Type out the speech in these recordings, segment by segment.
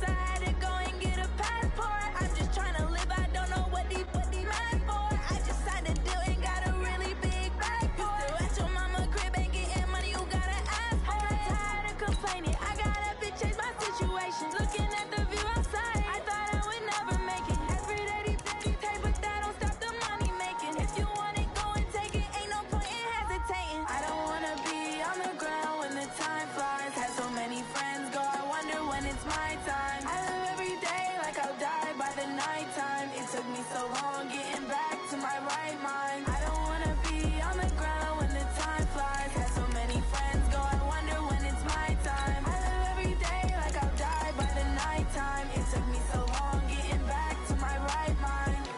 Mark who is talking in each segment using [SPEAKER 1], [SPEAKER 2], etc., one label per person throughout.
[SPEAKER 1] I had to go and get a passport. I'm just trying to live, I don't know what these mad for. I just signed a deal and got a really big bag for it. You still at your mama crib ain't getting money, you gotta ask for it. I got tired of complaining, I gotta bitch change my situation. Looking at the view outside, I thought I would never make it. Every day they take, but that don't stop the money making. If you want it, go and take it, ain't no point in hesitating. I don't wanna be on the ground when the time flies. Had so many friends go, I wonder when it's my time. I live every day like I'll die by the nighttime. It took me so long getting back to my right mind. I don't wanna be on the ground when the time flies. Had so many friends go, I wonder when it's my time. I live every day like I'll die by the nighttime. It took me so long getting back to my right mind.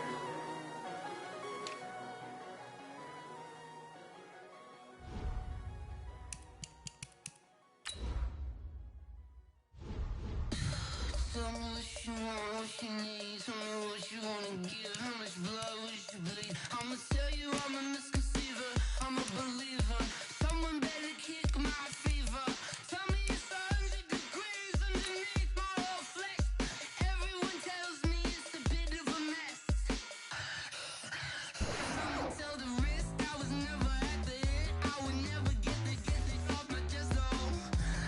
[SPEAKER 2] Tell me what you want, what you need. Tell me what you wanna give. How much blood would you bleed? I'ma tell you I'm a misconceiver. I'm a believer. Someone better kick my fever. Tell me it's 100 degrees underneath my whole flesh. Everyone tells me it's a bit of a mess. Someone tell the risk I was never at the end. I would never get it off my chest. Oh,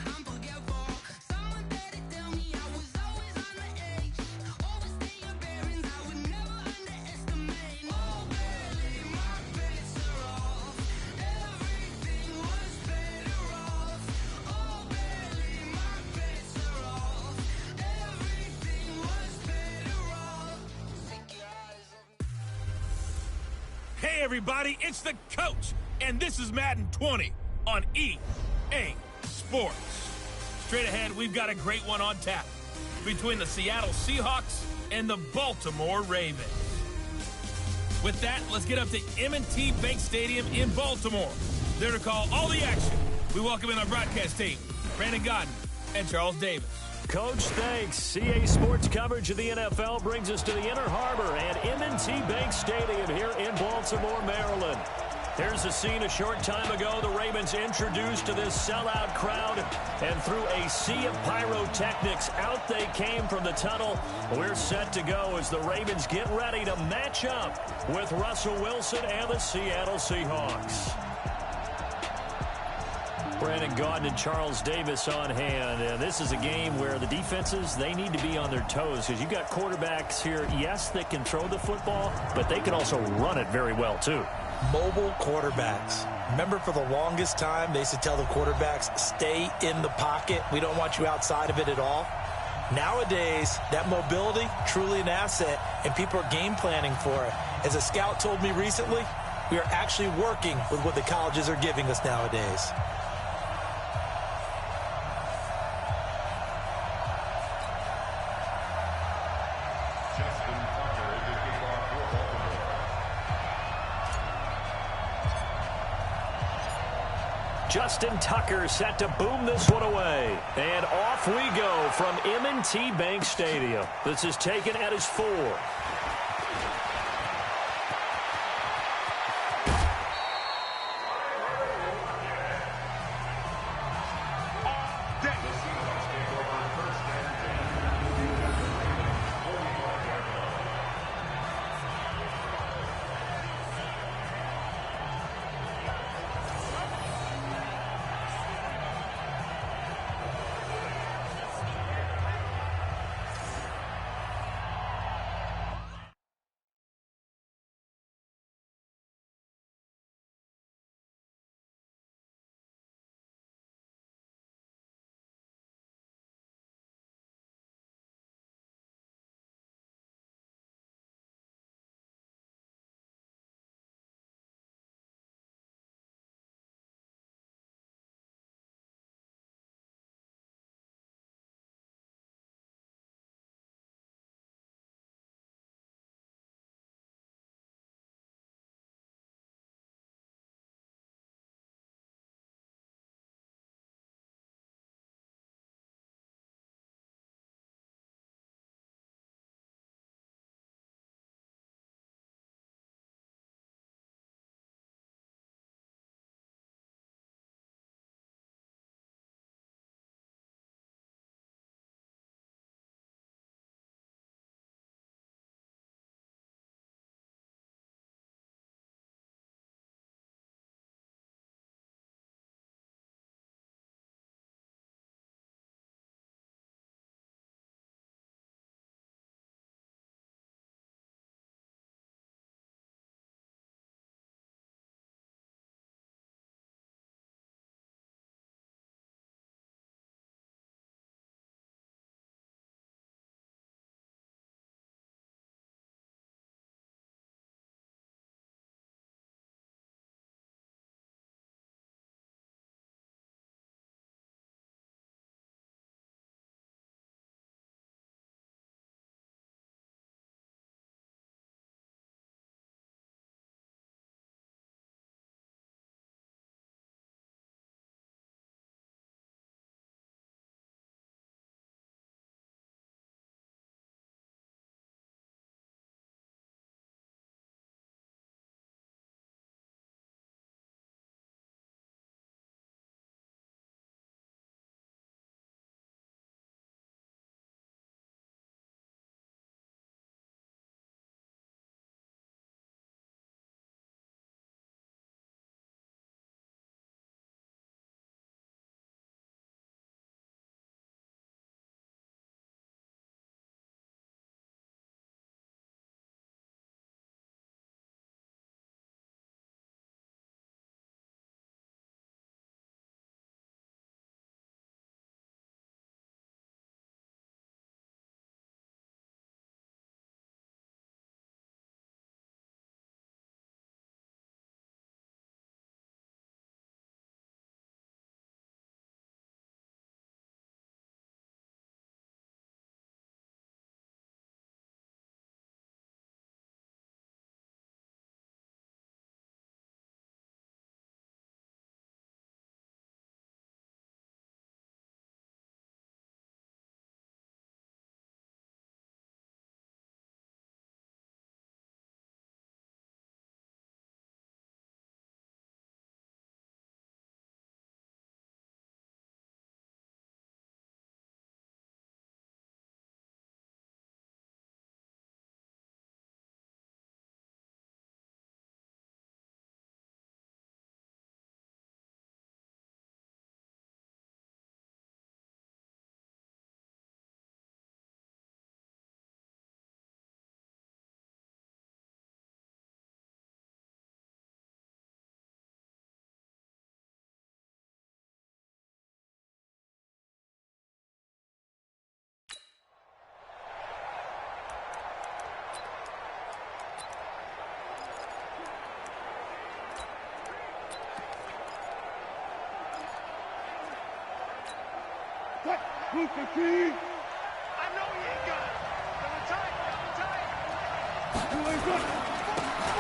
[SPEAKER 2] I'm forgetful. Someone better tell me I was always on the edge. Overstay your bearings, I would never underestimate. Oh, barely my bets are off. Everything was better off. Oh, barely my bets are off. Everything was better off. Take your eyes off me.
[SPEAKER 3] Hey everybody, it's the coach, and this is Madden 20 on EA Sports. Straight ahead, we've got a great one on tap between the Seattle Seahawks and the Baltimore Ravens. With that, let's get up to M&T Bank Stadium in Baltimore. There to call all the action, we welcome in our broadcast team, Brandon Godden and Charles Davis.
[SPEAKER 4] Coach, thanks. CA Sports coverage of the NFL brings us to the Inner Harbor at M&T Bank Stadium here in Baltimore, Maryland. Here's the scene a short time ago. The Ravens introduced to this sellout crowd, and through a sea of pyrotechnics, out they came from the tunnel. We're set to go as the Ravens get ready to match up with Russell Wilson and the Seattle Seahawks. Brandon Gaudin and Charles Davis on hand. And this is a game where the defenses, they need to be on their toes because you've got quarterbacks here, yes, that can throw the football, but they can also run it very well, too.
[SPEAKER 5] Mobile quarterbacks. Remember, for the longest time, they used to tell the quarterbacks, stay in the pocket. We don't want you outside of it at all. Nowadays, that mobility, truly an asset, and people are game planning for it. As a scout told me recently, we are actually working with what the colleges are giving us nowadays.
[SPEAKER 4] Justin Tucker set to boom this one away. And off we go from M&T Bank Stadium. This is taken at his 4.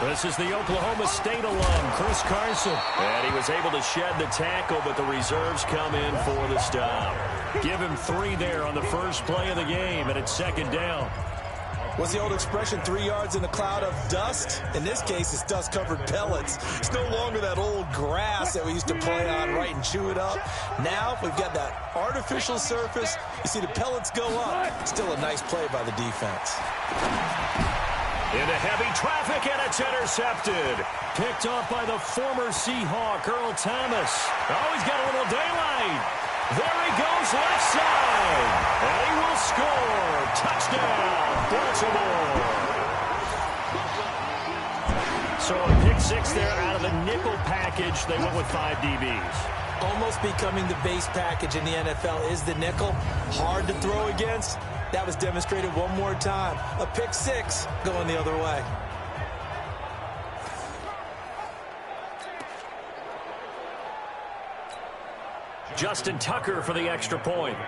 [SPEAKER 4] This is the Oklahoma State alum, Chris Carson. And he was able to shed the tackle, but the reserves come in for the stop. Give him 3 there on the first play of the game, and it's second down.
[SPEAKER 5] What's the old expression, 3 yards in a cloud of dust? In this case, it's dust-covered pellets. It's no longer that old grass that we used to play on, right, and chew it up. Now we've got that artificial surface. You see the pellets go up. Still a nice play by the defense.
[SPEAKER 4] Into heavy traffic, and it's intercepted. Picked off by the former Seahawk, Earl Thomas. Oh, he's got a little daylight. There he goes, left side. And he will score. Touchdown, Baltimore. So a pick 6 there out of the nickel package. They went with 5 DBs.
[SPEAKER 5] Almost becoming the base package in the NFL is the nickel. Hard to throw against. That was demonstrated one more time. A pick 6 going the other way.
[SPEAKER 4] Justin Tucker for the extra point.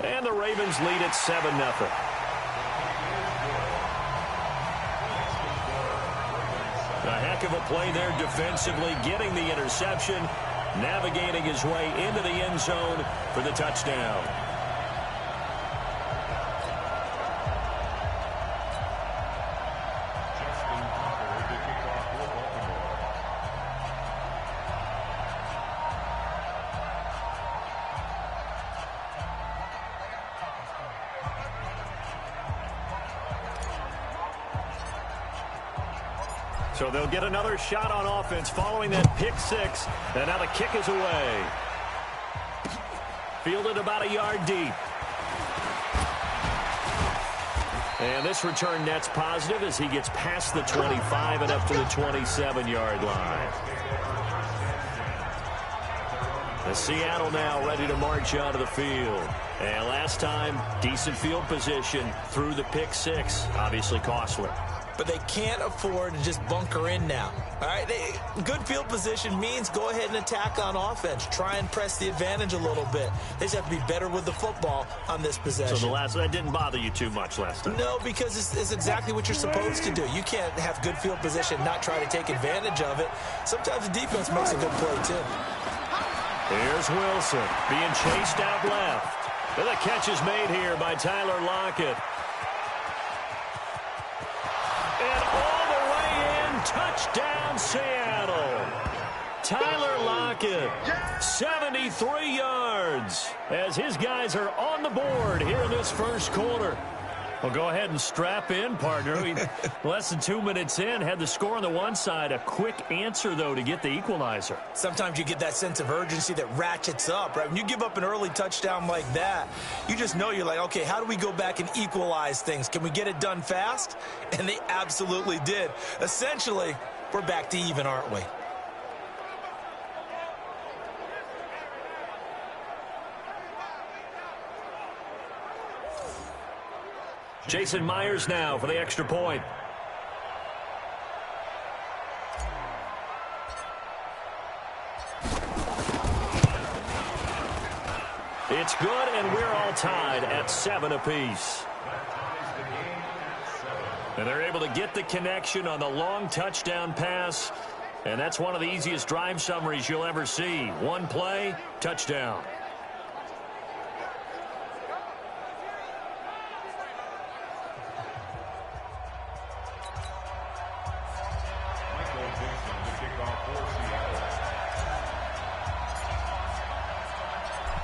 [SPEAKER 4] And the Ravens lead at 7-0. A heck of a play there defensively, getting the interception, navigating his way into the end zone for the touchdown. So they'll get another shot on offense following that pick 6. And now the kick is away. Fielded about a yard deep. And this return net's positive as he gets past the 25 and up to the 27-yard line. The Seattle now ready to march out of the field. And last time, decent field position through the pick 6. Obviously costly.
[SPEAKER 5] But they can't afford to just bunker in now. All right, good field position means go ahead and attack on offense. Try and press the advantage a little bit. They just have to be better with the football on this possession.
[SPEAKER 4] So that didn't bother you too much last time?
[SPEAKER 5] No, because it's exactly what you're supposed to do. You can't have good field position and not try to take advantage of it. Sometimes the defense makes a good play, too.
[SPEAKER 4] Here's Wilson being chased out left. And the catch is made here by Tyler Lockett. And all the way in, touchdown Seattle. Tyler Lockett, 73 yards, as his guys are on the board here in this first quarter. Well, go ahead and strap in, partner. Less than 2 minutes in, had the score on the one side. A quick answer, though, to get the equalizer.
[SPEAKER 5] Sometimes you get that sense of urgency that ratchets up, right? When you give up an early touchdown like that, you just know you're like, okay, how do we go back and equalize things? Can we get it done fast? And they absolutely did. Essentially, we're back to even, aren't we?
[SPEAKER 4] Jason Myers now for the extra point. It's good, and we're all tied at 7 apiece. And they're able to get the connection on the long touchdown pass, and that's one of the easiest drive summaries you'll ever see. One play, touchdown.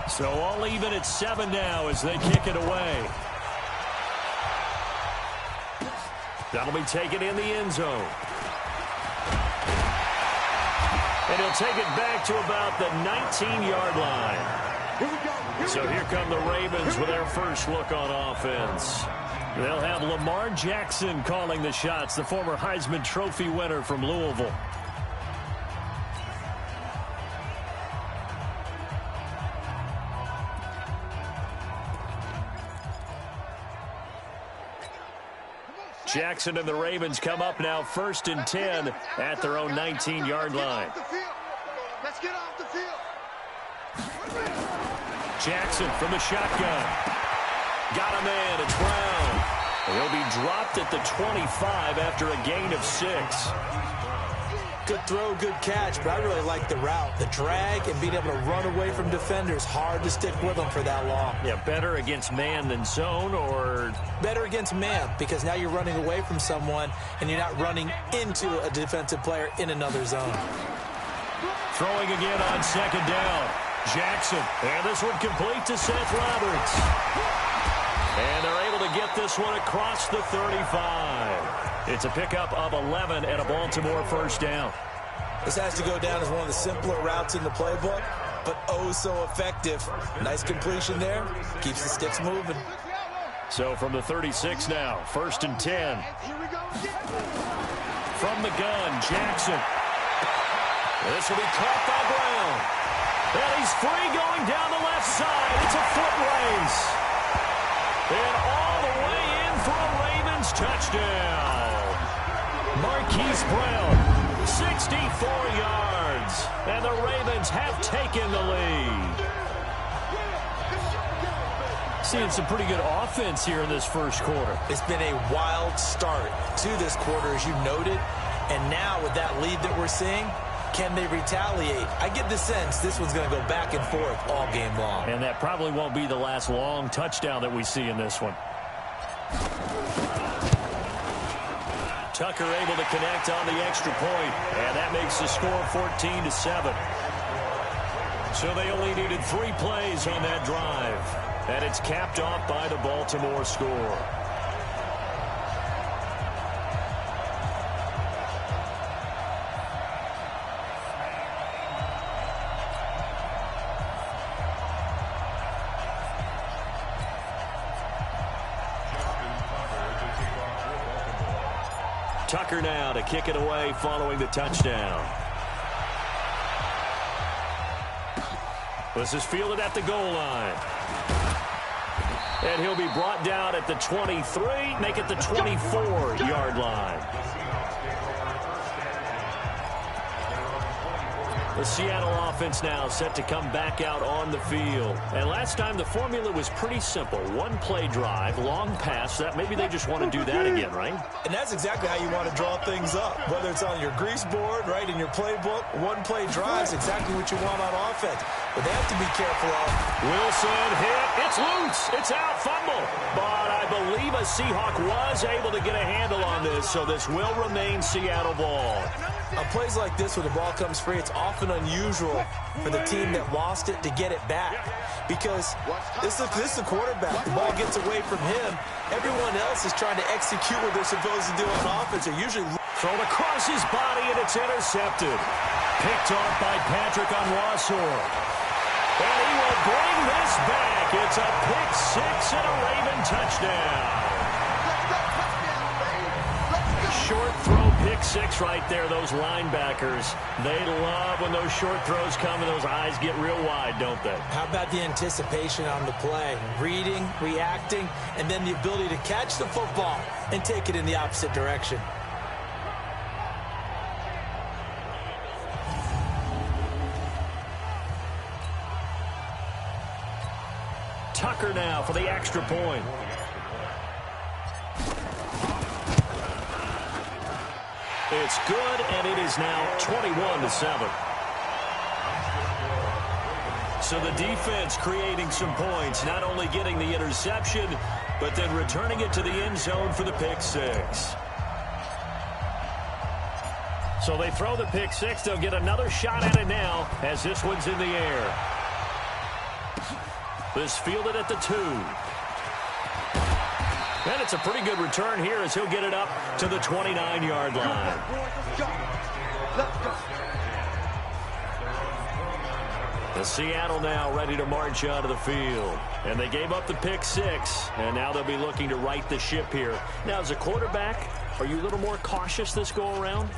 [SPEAKER 4] So all even at 7 now as they kick it away. That'll be taken in the end zone. And he'll take it back to about the 19-yard line. So here come the Ravens with their first look on offense. They'll have Lamar Jackson calling the shots, the former Heisman Trophy winner from Louisville. Jackson and the Ravens come up now 1st and 10 at their own 19-yard line.
[SPEAKER 2] Let's get off the field.
[SPEAKER 4] Jackson from the shotgun. Got a man. It's Brown. He'll be dropped at the 25 after a gain of 6.
[SPEAKER 5] Good throw, good catch, but I really like the route. The drag and being able to run away from defenders. Hard to stick with them for that long.
[SPEAKER 4] Yeah, better against man than zone, or?
[SPEAKER 5] Better against man, because now you're running away from someone and you're not running into a defensive player in another zone.
[SPEAKER 4] Throwing again on 2nd down. Jackson, and this one complete to Seth Roberts. And they're able to get this one across the 35. It's a pickup of 11 and a Baltimore 1st down.
[SPEAKER 5] This has to go down as one of the simpler routes in the playbook, but oh so effective. Nice completion there. Keeps the sticks moving.
[SPEAKER 4] So from the 36 now, 1st and 10. From the gun, Jackson. This will be caught by Brown. And he's free going down the left side. It's a foot race. And all the way in for a Ravens touchdown. Marquise Brown, 64 yards. And the Ravens have taken the lead. Seeing some pretty good offense here in this first quarter.
[SPEAKER 5] It's been a wild start to this quarter, as you noted. And now with that lead that we're seeing, can they retaliate? I get the sense this one's going to go back and forth all game long.
[SPEAKER 4] And that probably won't be the last long touchdown that we see in this one. Tucker able to connect on the extra point, and that makes the score 14-7. So they only needed 3 plays on that drive, and it's capped off by the Baltimore score. Tucker now to kick it away following the touchdown. This is fielded at the goal line. And he'll be brought down at the 23, make it the 24-yard line. The Seattle offense now set to come back out on the field. And last time the formula was pretty simple. 1-play drive, long pass. That maybe they just want to do that again, right?
[SPEAKER 5] And that's exactly how you want to draw things up. Whether it's on your grease board, right, in your playbook, 1-play drive is exactly what you want on offense. But they have to be careful of.
[SPEAKER 4] Wilson hit. It's loose. It's out. Fumble. But I believe a Seahawk was able to get a handle on this, so this will remain Seattle ball.
[SPEAKER 5] On plays like this, when the ball comes free, it's often unusual for the team that lost it to get it back. Because this is the quarterback. The ball gets away from him. Everyone else is trying to execute what they're supposed to do on offense. They're usually
[SPEAKER 4] thrown across his body, and it's intercepted. Picked off by Patrick on Wassor. And he will bring this back. It's a pick 6 and a Raven touchdown. Short throw, pick 6 right there. Those linebackers, they love when those short throws come and those eyes get real wide, don't they?
[SPEAKER 5] How about the anticipation on the play? Reading, reacting, and then the ability to catch the football and take it in the opposite direction.
[SPEAKER 4] Tucker now for the extra point. It's good, and it is now 21-7. So the defense creating some points, not only getting the interception, but then returning it to the end zone for the pick 6. So they throw the pick 6. They'll get another shot at it now as this one's in the air. This fielded at the 2. And it's a pretty good return here as he'll get it up to the 29-yard line. The Seattle now ready to march out of the field. And they gave up the pick 6, and now they'll be looking to right the ship here. Now, as a quarterback, are you a little more cautious this go-around?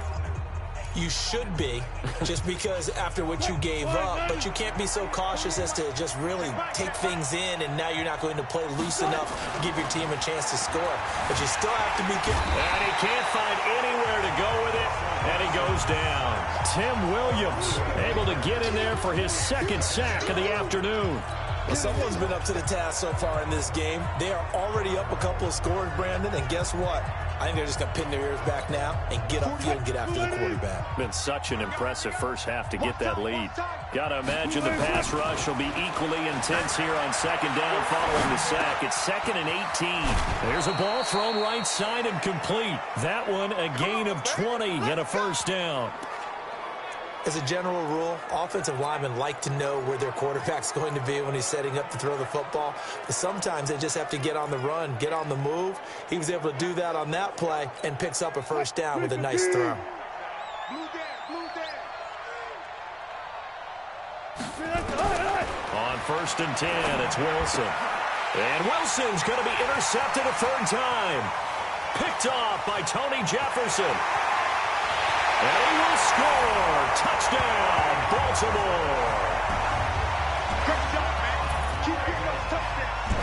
[SPEAKER 5] You should be, just because after what you gave up, but you can't be so cautious as to just really take things in, and now you're not going to play loose enough to give your team a chance to score. But you still have to be careful.
[SPEAKER 4] And he can't find anywhere to go with it, and he goes down. Tim Williams able to get in there for his second sack of the afternoon.
[SPEAKER 5] Well, someone's been up to the task so far in this game. They are already up a couple of scores, Brandon, and guess what? I think they're just going to pin their ears back now and get upfield and get after the quarterback.
[SPEAKER 4] Been such an impressive first half to get that lead. Got to imagine the pass rush will be equally intense here on second down following the sack. It's 2nd and 18. There's a ball thrown right side and complete. That one a gain of 20 and a first down.
[SPEAKER 5] As a general rule, offensive linemen like to know where their quarterback's going to be when he's setting up to throw the football. But sometimes they just have to get on the run, get on the move. He was able to do that on that play and picks up a first down with a nice throw.
[SPEAKER 4] On 1st and 10, it's Wilson. And Wilson's going to be intercepted a third time. Picked off by Tony Jefferson. And he will score. Touchdown, Baltimore.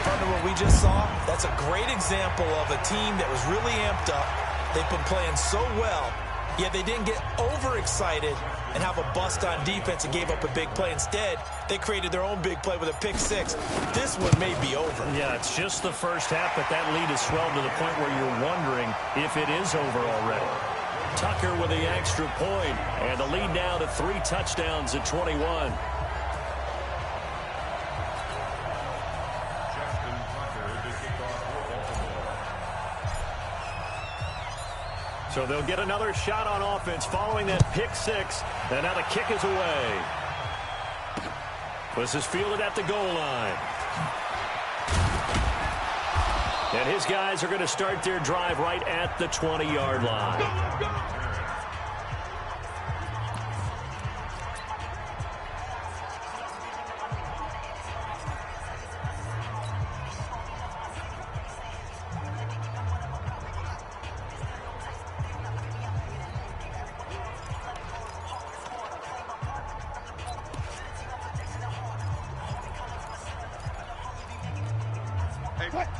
[SPEAKER 5] Partner, what we just saw, that's a great example of a team that was really amped up. They've been playing so well, yet they didn't get overexcited and have a bust on defense and gave up a big play. Instead, they created their own big play with a pick six. This one may be over.
[SPEAKER 4] Yeah, it's just the first half, but that lead has swelled to the point where you're wondering if it is over already. Tucker with the extra point, and the lead now to 3 touchdowns at 21. So they'll get another shot on offense following that pick six, and now the kick is away. This is fielded at the goal line. And his guys are going to start their drive right at the 20-yard line.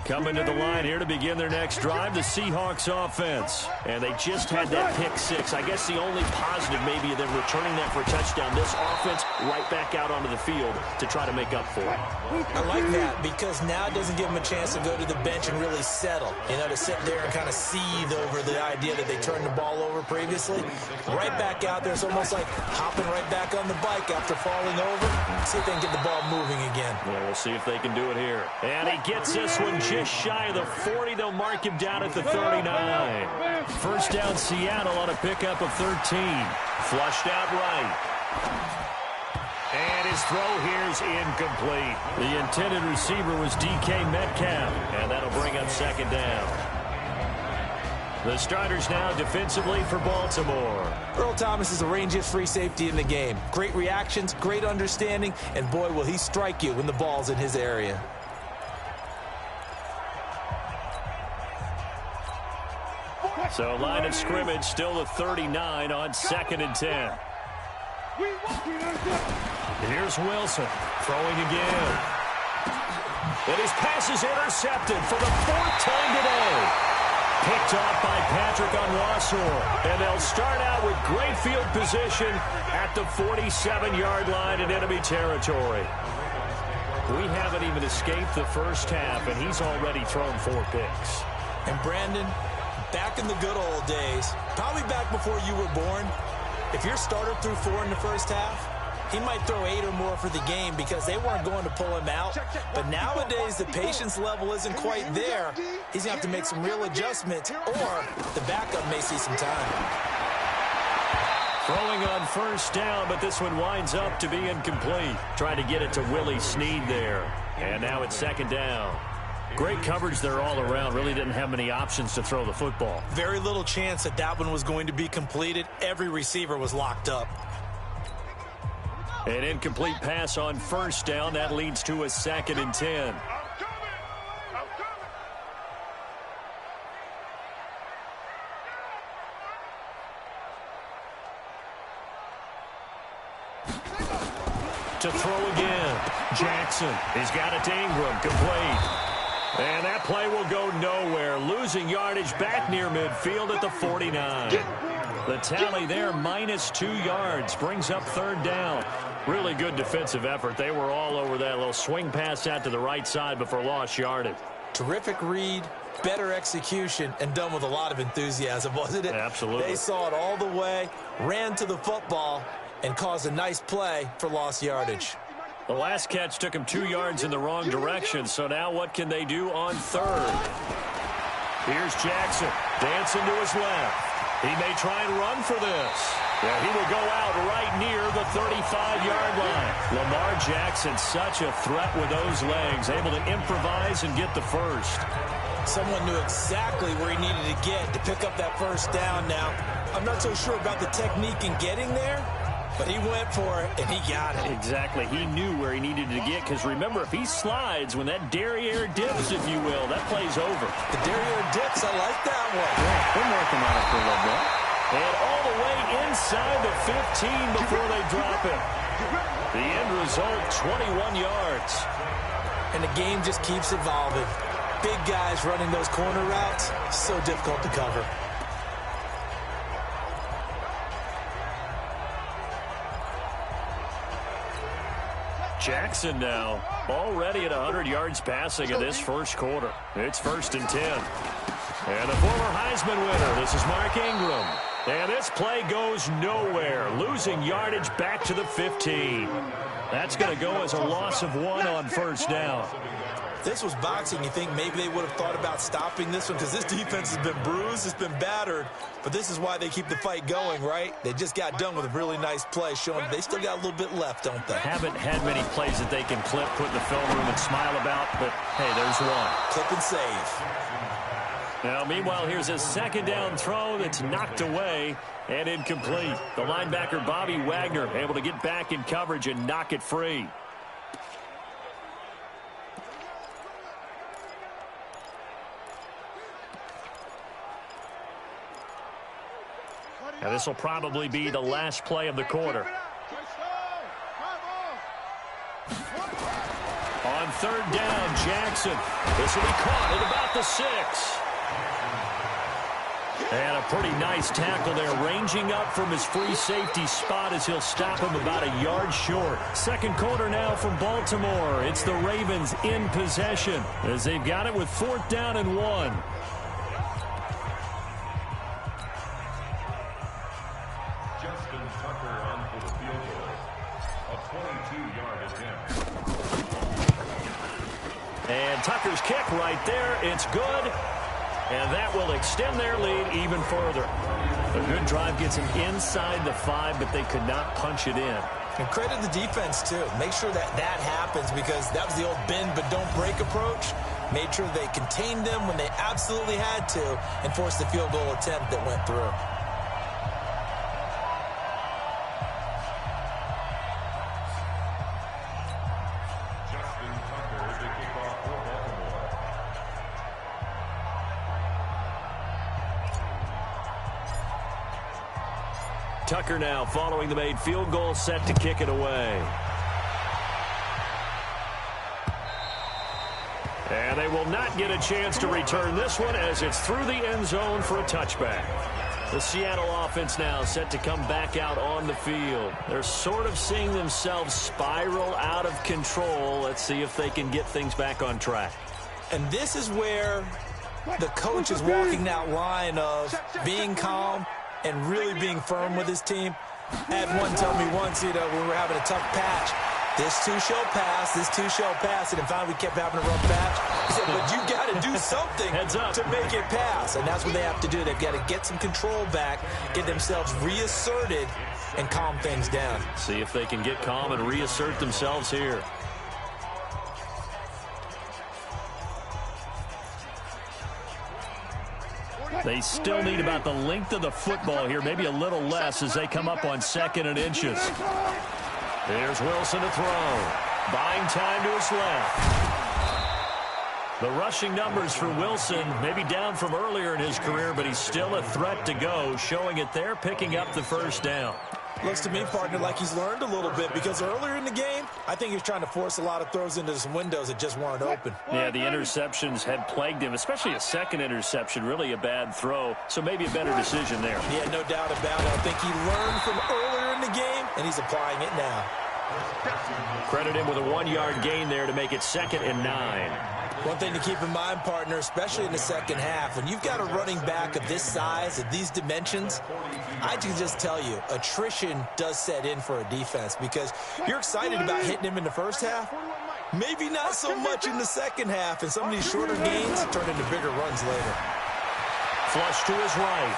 [SPEAKER 4] Coming to the line here to begin their next drive, the Seahawks offense. And they just had that pick six. I guess the only positive maybe of them returning that for a touchdown. This offense right back out onto the field to try to make up for it.
[SPEAKER 5] I like that because now it doesn't give them a chance to go to the bench and really settle. You know, to sit there and kind of seethe over the idea that they turned the ball over previously. Right back out there. It's almost like hopping right back on the bike after falling over. See if they can get the ball moving again.
[SPEAKER 4] Well, we'll see if they can do it here. And he gets this one just shy of the 40. They'll mark him down at the 39. First down, Seattle on a pickup of 13. Flushed out right. And his throw here is incomplete. The intended receiver was DK Metcalf, and that'll bring up second down. The starters now defensively for Baltimore.
[SPEAKER 5] Earl Thomas is the rangiest free safety in the game. Great reactions, great understanding, and boy, will he strike you when the ball's in his area.
[SPEAKER 4] So line of scrimmage still at 39 on 2nd and 10. Here's Wilson throwing again. And his pass is intercepted for the 4th time today. Picked off by Patrick Onwuasor. And they'll start out with great field position at the 47-yard line in enemy territory. We haven't even escaped the first half, and he's already thrown 4 picks.
[SPEAKER 5] And Brandon, back in the good old days, probably back before you were born, if your starter threw 4 in the first half, he might throw 8 or more for the game because they weren't going to pull him out. But nowadays, the patience level isn't quite there. He's going to have to make some real adjustments, or the backup may see some time.
[SPEAKER 4] Throwing on first down, but this one winds up to be incomplete. Trying to get it to Willie Snead there. And now it's second down. Great coverage there all around. Really didn't have many options to throw the football.
[SPEAKER 5] Very little chance that that one was going to be completed. Every receiver was locked up.
[SPEAKER 4] An incomplete pass on first down. That leads to a 2nd and 10. to throw again. Jackson, he's got it to Ingram, complete. And that play will go nowhere, losing yardage back near midfield at the 49. The tally there, -2 yards, brings up third down. Really good defensive effort. They were all over that little swing pass out to the right side before lost yardage.
[SPEAKER 5] Terrific read, better execution, and done with a lot of enthusiasm, wasn't it?
[SPEAKER 4] Absolutely.
[SPEAKER 5] They saw it all the way, ran to the football, and caused a nice play for lost yardage.
[SPEAKER 4] The last catch took him 2 yards in the wrong direction, so now what can they do on third? Here's Jackson, dancing to his left. He may try and run for this. Yeah, he will go out right near the 35-yard line. Lamar Jackson, such a threat with those legs, able to improvise and get the first.
[SPEAKER 5] Someone knew exactly where he needed to get to pick up that first down now. I'm not so sure about the technique in getting there, but he went for it, and he got it.
[SPEAKER 4] Exactly. He knew where he needed to get, because remember, if he slides, when that derriere dips, if you will, that play's over.
[SPEAKER 5] The derriere dips, I like that one.
[SPEAKER 4] Yeah, been working on it for a little bit. And all the way inside the 15 before they drop it. The end result, 21 yards.
[SPEAKER 5] And the game just keeps evolving. Big guys running those corner routes, so difficult to cover.
[SPEAKER 4] Jackson now already at 100 yards passing in this first quarter. It's 1st and 10. And a former Heisman winner, this is Mark Ingram. And this play goes nowhere, losing yardage back to the 15. That's going to go as a loss of 1 on first down.
[SPEAKER 5] This was boxing. You think maybe they would have thought about stopping this one, because this defense has been bruised, it's been battered, but this is why they keep the fight going, right? They just got done with a really nice play, showing they still got a little bit left, don't they?
[SPEAKER 4] Haven't had many plays that they can clip, put in the film room, and smile about, but hey, there's one.
[SPEAKER 5] Clip and save.
[SPEAKER 4] Now, meanwhile, here's a second down throw that's knocked away and incomplete. The linebacker, Bobby Wagner, able to get back in coverage and knock it free. Now, this will probably be the last play of the quarter. On third down, Jackson. This will be caught at about the 6. And a pretty nice tackle there, ranging up from his free safety spot as he'll stop him about a yard short. Second quarter now from Baltimore. It's the Ravens in possession as they've got it with 4th down and 1. And Tucker's kick right there. It's good. And that will extend their lead even further. A good drive gets them inside the 5, but they could not punch it in.
[SPEAKER 5] And credit the defense, too. Make sure that happens, because that was the old bend but don't break approach. Made sure they contained them when they absolutely had to and forced the field goal attempt that went through.
[SPEAKER 4] Tucker now following the made field goal, set to kick it away. And they will not get a chance to return this one as it's through the end zone for a touchback. The Seattle offense now set to come back out on the field. They're sort of seeing themselves spiral out of control. Let's see if they can get things back on track.
[SPEAKER 5] And this is where the coach is walking that line of being calm and really being firm with his team. I had one tell me once, when we were having a tough patch, this too shall pass, this too shall pass, and finally we kept having a rough patch. He said, but you got to do something to make it pass, and that's what they have to do. They've got to get some control back, get themselves reasserted, and calm things down.
[SPEAKER 4] See if they can get calm and reassert themselves here. They still need about the length of the football here, maybe a little less as they come up on 2nd and inches. There's Wilson to throw. Buying time to his left. The rushing numbers for Wilson maybe down from earlier in his career, but he's still a threat to go, showing it there, picking up the first down.
[SPEAKER 5] Looks to me, partner, like he's learned a little bit because earlier in the game, I think he was trying to force a lot of throws into some windows that just weren't open.
[SPEAKER 4] Yeah, the interceptions had plagued him, especially a second interception, really a bad throw. So maybe a better decision there.
[SPEAKER 5] Yeah, no doubt about it. I think he learned from earlier in the game, and he's applying it now.
[SPEAKER 4] Credit him with a 1-yard gain there to make it 2nd and 9.
[SPEAKER 5] One thing to keep in mind, partner, especially in the second half, when you've got a running back of this size, of these dimensions, I can just tell you, attrition does set in for a defense because you're excited about hitting him in the first half. Maybe not so much in the second half, and some of these shorter gains turn into bigger runs later.
[SPEAKER 4] Flush to his right.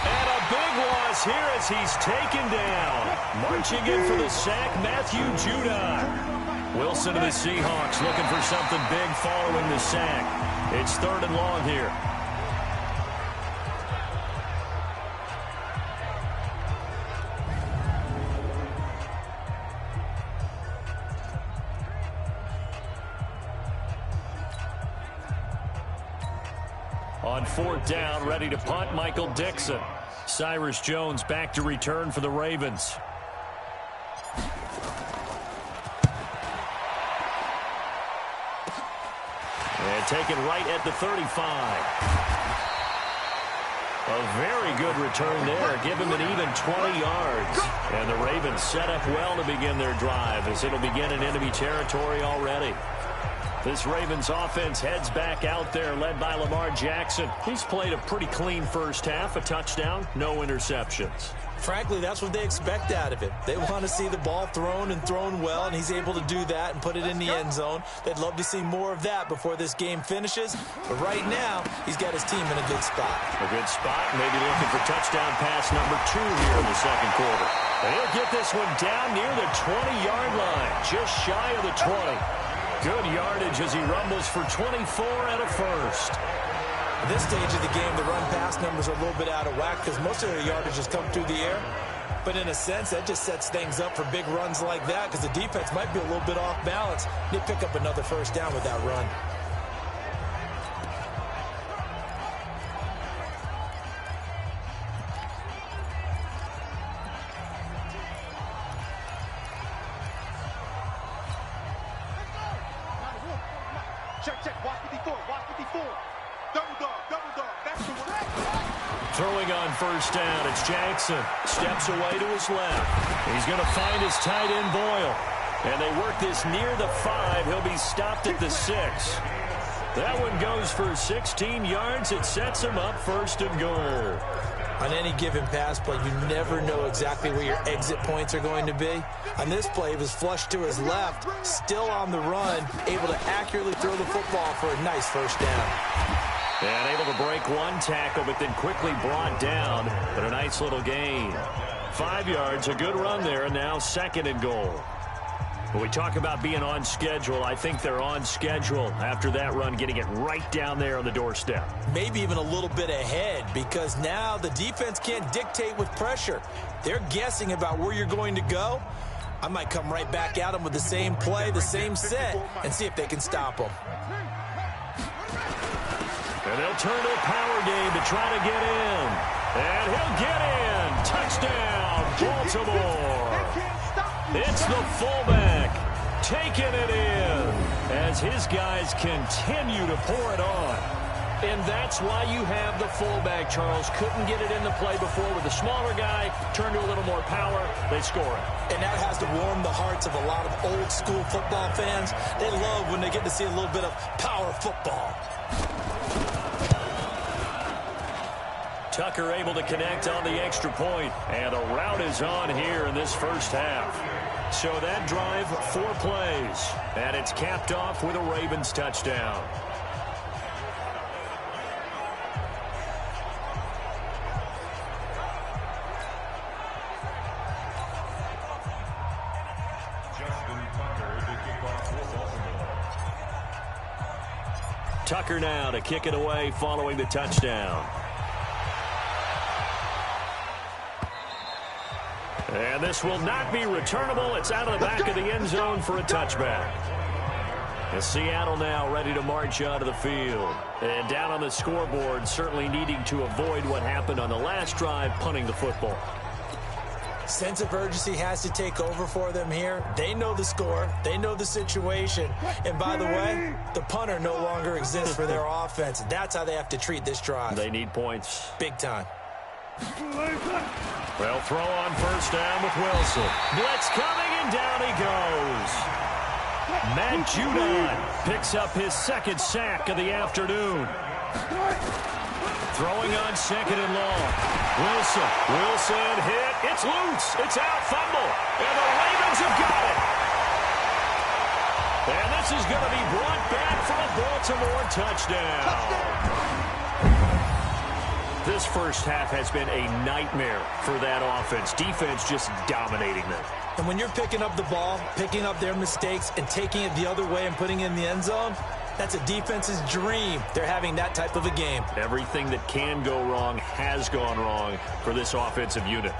[SPEAKER 4] And a big loss here as he's taken down. Marching in for the sack, Matthew Judon. Wilson of the Seahawks looking for something big following the sack. It's 3rd and long here. On 4th down, ready to punt, Michael Dixon. Cyrus Jones back to return for the Ravens. And taken right at the 35. A very good return there. Give him an even 20 yards. And the Ravens set up well to begin their drive as it'll begin in enemy territory already. This Ravens offense heads back out there, led by Lamar Jackson. He's played a pretty clean first half, a touchdown, no interceptions.
[SPEAKER 5] Frankly, that's what they expect out of him. They want to see the ball thrown and thrown well, and he's able to do that and put it in the end zone. They'd love to see more of that before this game finishes. But right now, he's got his team in a good spot.
[SPEAKER 4] A good spot, maybe looking for touchdown pass number 2 here in the second quarter. And he'll get this one down near the 20-yard line, just shy of the 20. Good yardage as he rumbles for 24 and a first.
[SPEAKER 5] At this stage of the game, the run-pass numbers are a little bit out of whack because most of their yardage has come through the air. But in a sense, that just sets things up for big runs like that because the defense might be a little bit off balance. They pick up another first down with that run.
[SPEAKER 6] Check, watch 54, watch 54. Double dog, that's the one.
[SPEAKER 4] Throwing on first down, it's Jackson. Steps away to his left. He's going to find his tight end, Boyle. And they work this near the 5. He'll be stopped at the 6. That one goes for 16 yards. It sets him up 1st and goal.
[SPEAKER 5] On any given pass play, you never know exactly where your exit points are going to be. On this play, it was flushed to his left, still on the run, able to accurately throw the football for a nice first down.
[SPEAKER 4] And able to break one tackle, but then quickly brought down. But a nice little gain. 5 yards, a good run there, and now 2nd and goal. When we talk about being on schedule, I think they're on schedule after that run, getting it right down there on the doorstep.
[SPEAKER 5] Maybe even a little bit ahead because now the defense can't dictate with pressure. They're guessing about where you're going to go. I might come right back at them with the same play, the same set, and see if they can stop them.
[SPEAKER 4] And they'll turn to a power game to try to get in. And he'll get in. Touchdown, Baltimore. It's the fullback taking it in as his guys continue to pour it on. And that's why you have the fullback, Charles. Couldn't get it in the play before with the smaller guy. Turn to a little more power. They score it.
[SPEAKER 5] And that has to warm the hearts of a lot of old school football fans. They love when they get to see a little bit of power football.
[SPEAKER 4] Tucker able to connect on the extra point. And a rout is on here in this first half. So that drive, 4 plays. And it's capped off with a Ravens touchdown. Tucker now to kick it away following the touchdown. And this will not be returnable. It's out of the back of the end zone for a touchback. And Seattle now ready to march out of the field. And down on the scoreboard, certainly needing to avoid what happened on the last drive, punting the football.
[SPEAKER 5] Sense of urgency has to take over for them here. They know the score. They know the situation. And by the way, the punter no longer exists for their offense. That's how they have to treat this drive.
[SPEAKER 4] They need points.
[SPEAKER 5] Big time.
[SPEAKER 4] Well, throw on first down with Wilson. Blitz coming, and down he goes. Matt Judon picks up his second sack of the afternoon. Throwing on second and long. Wilson hit. It's loose. It's out. Fumble. And the Ravens have got it. And this is going to be brought back for a Baltimore touchdown. This first half has been a nightmare for that offense. Defense just dominating them.
[SPEAKER 5] And when you're picking up the ball, picking up their mistakes, and taking it the other way and putting it in the end zone, that's a defense's dream. They're having that type of a game.
[SPEAKER 4] Everything that can go wrong has gone wrong for this offensive unit.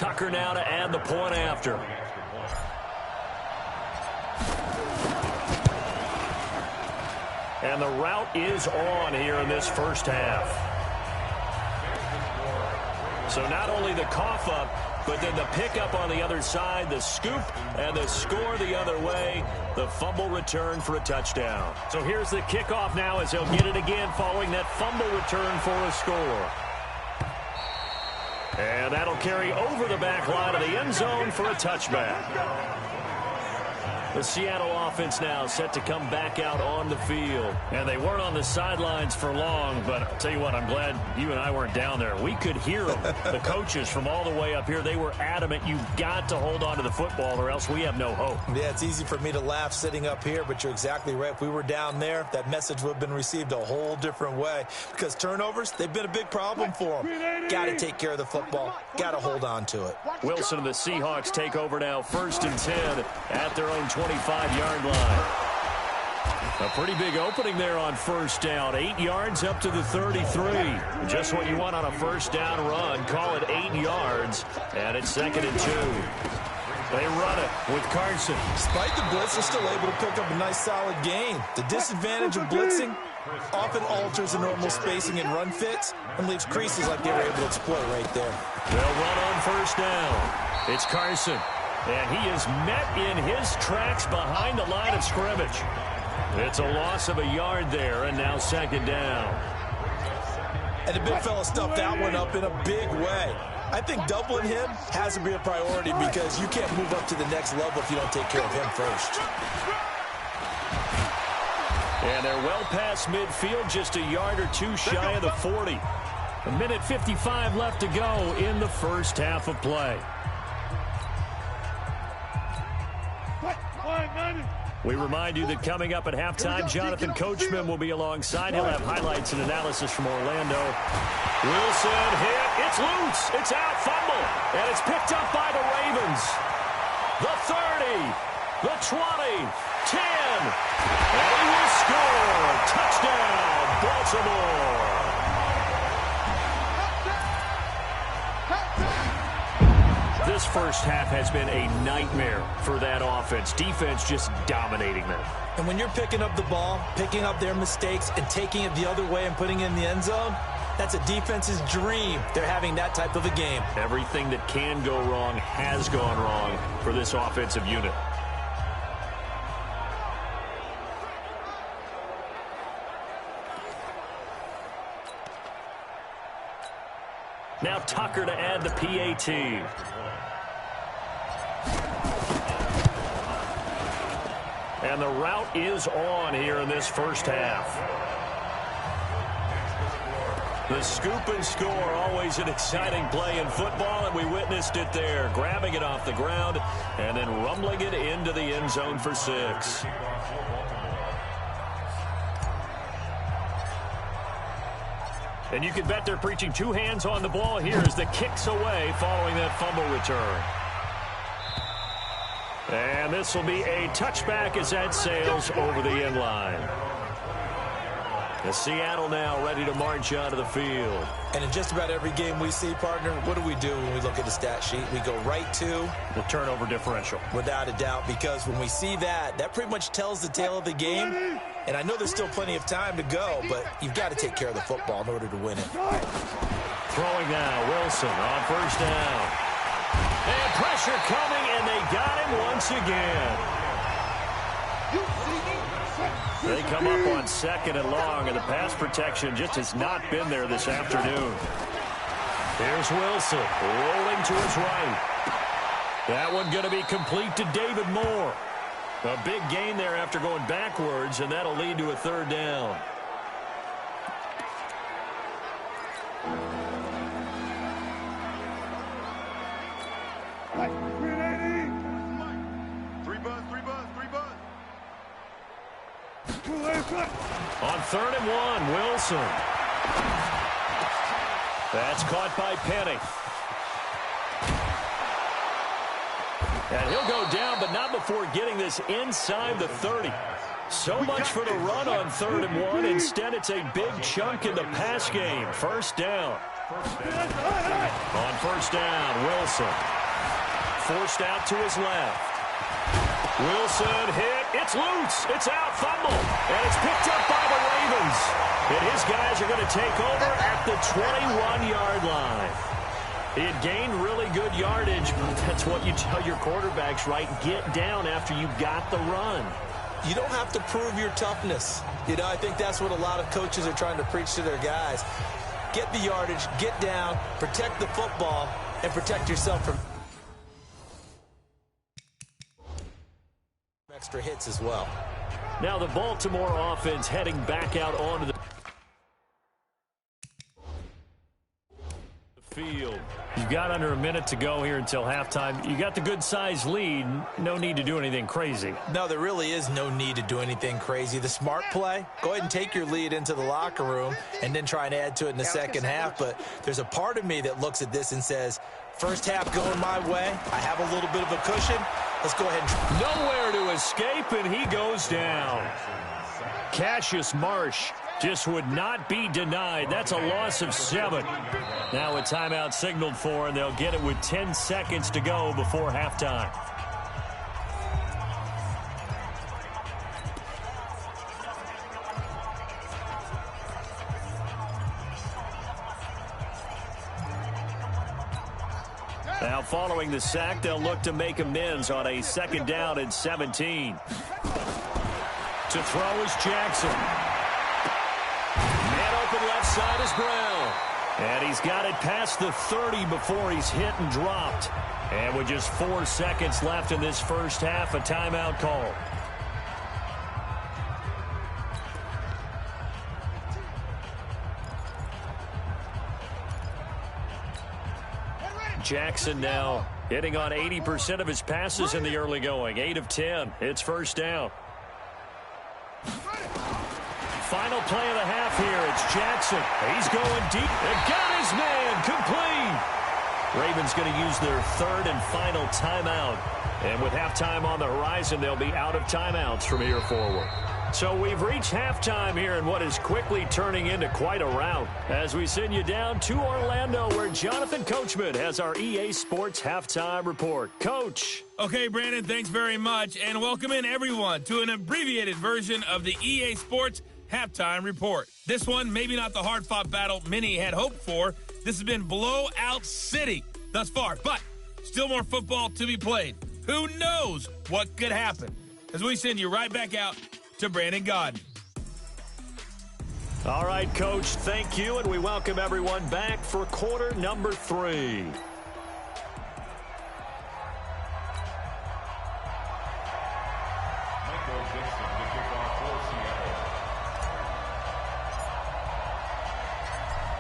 [SPEAKER 4] Tucker now to add the point after. And the route is on here in this first half. So not only the cough up, but then the pickup on the other side, the scoop, and the score the other way, the fumble return for a touchdown. So here's the kickoff now as he'll get it again following that fumble return for a score. And that'll carry over the back line of the end zone for a touchback. The Seattle offense now set to come back out on the field. And they weren't on the sidelines for long, but I'll tell you what, I'm glad you and I weren't down there. We could hear them. The coaches from all the way up here, they were adamant, you've got to hold on to the football or else we have no hope.
[SPEAKER 5] Yeah, it's easy for me to laugh sitting up here, but you're exactly right. If we were down there, that message would have been received a whole different way. Because turnovers, they've been a big problem for them. Got to take care of the football. Got to hold on to it.
[SPEAKER 4] Wilson and the Seahawks take over now, 1st and 10 at their own 25-yard line. A pretty big opening there on 1st down. 8 yards up to the 33. Just what you want on a 1st down run. Call it 8 yards, and it's 2nd and 2. They run it with Carson.
[SPEAKER 5] Despite the blitz, they're still able to pick up a nice solid gain. The disadvantage of blitzing often alters the normal spacing and run fits and leaves creases like they were able to exploit right there.
[SPEAKER 4] They'll run on 1st down. It's Carson. And he is met in his tracks behind the line of scrimmage. It's a loss of a yard there, and now 2nd down.
[SPEAKER 5] And the big fella stuffed that one up in a big way. I think doubling him has to be a priority because you can't move up to the next level if you don't take care of him first.
[SPEAKER 4] And they're well past midfield, just a yard or two shy of the 40. A minute 55 left to go in the first half of play. We remind you that coming up at halftime, Jonathan Coachman will be alongside. He'll have highlights and analysis from Orlando. Wilson hit. It's loose. It's out. Fumble. And it's picked up by the Ravens. The 30. The 20. 10. And he will score. Touchdown, Baltimore. This first half has been a nightmare for that offense. Defense just dominating them.
[SPEAKER 5] And when you're picking up the ball, picking up their mistakes, and taking it the other way and putting it in the end zone, that's a defense's dream. They're having that type of a game.
[SPEAKER 4] Everything that can go wrong has gone wrong for this offensive unit. Now Tucker to add the PAT. And the route is on here in this first half. The scoop and score, always an exciting play in football, and we witnessed it there. Grabbing it off the ground and then rumbling it into the end zone for 6. And you can bet they're preaching 2 hands on the ball here as the kick's away following that fumble return. And this will be a touchback as that sails over the end line. The Seattle now ready to march onto the field.
[SPEAKER 5] And in just about every game we see, partner, what do we do when we look at the stat sheet? We go right to
[SPEAKER 4] the turnover differential.
[SPEAKER 5] Without a doubt, because when we see that, that pretty much tells the tale of the game. And I know there's still plenty of time to go, but you've got to take care of the football in order to win it.
[SPEAKER 4] Throwing now, Wilson on 1st down. And pressure coming, and they got him once again. They come up on 2nd and long, and the pass protection just has not been there this afternoon. Here's Wilson, rolling to his right. That one going to be complete to David Moore. A big gain there after going backwards, and that'll lead to a 3rd down. On 3rd and 1, Wilson. That's caught by Penny. And he'll go down, but not before getting this inside the 30. So much for the run on 3rd and 1. Instead, it's a big chunk in the pass game. 1st down. On 1st down, Wilson. Forced out to his left. Wilson hit. It's loose. It's out. Fumble. And it's picked up by the Ravens. And his guys are going to take over at the 21-yard line. He had gained really good yardage, but that's what you tell your quarterbacks, right? Get down after you got the run.
[SPEAKER 5] You don't have to prove your toughness. You know, I think that's what a lot of coaches are trying to preach to their guys. get the yardage, get down, protect the football, and protect yourself from extra hits as well.
[SPEAKER 4] Now the Baltimore offense heading back out onto the field. You've got under a minute to go here until halftime. You got the good-sized lead. No need to do anything crazy.
[SPEAKER 5] No, there really is no need to do anything crazy. The smart play, go ahead and take your lead into the locker room and then try and add to it in the second half. But there's a part of me that looks at this and says, first half going my way. I have a little bit of a cushion. Let's go ahead and
[SPEAKER 4] nowhere to escape, and he goes down. Cassius Marsh just would not be denied. That's a loss of 7. Now a timeout signaled for, and they'll get it with 10 seconds to go before halftime. Now following the sack, they'll look to make amends on a 2nd down and 17. To throw is Jackson. Man open left side is Brown. And he's got it past the 30 before he's hit and dropped. And with just 4 seconds left in this first half, a timeout call. Jackson now hitting on 80% of his passes in the early going. 8 of 10. It's first down. Final play of the half here. It's Jackson. He's going deep. And got his man complete. Ravens going to use their 3rd and final timeout. And with halftime on the horizon, they'll be out of timeouts from here forward. So we've reached halftime here in what is quickly turning into quite a rout as we send you down to Orlando where Jonathan Coachman has our EA Sports Halftime Report. Coach.
[SPEAKER 3] Okay, Brandon, thanks very much. And welcome in, everyone, to an abbreviated version of the EA Sports Halftime Report. This one, maybe not the hard-fought battle many had hoped for. This has been blowout city thus far, but still more football to be played. Who knows what could happen? As we send you right back out to Brandon Gaudin.
[SPEAKER 4] All right, Coach, thank you, and we welcome everyone back for quarter number 3.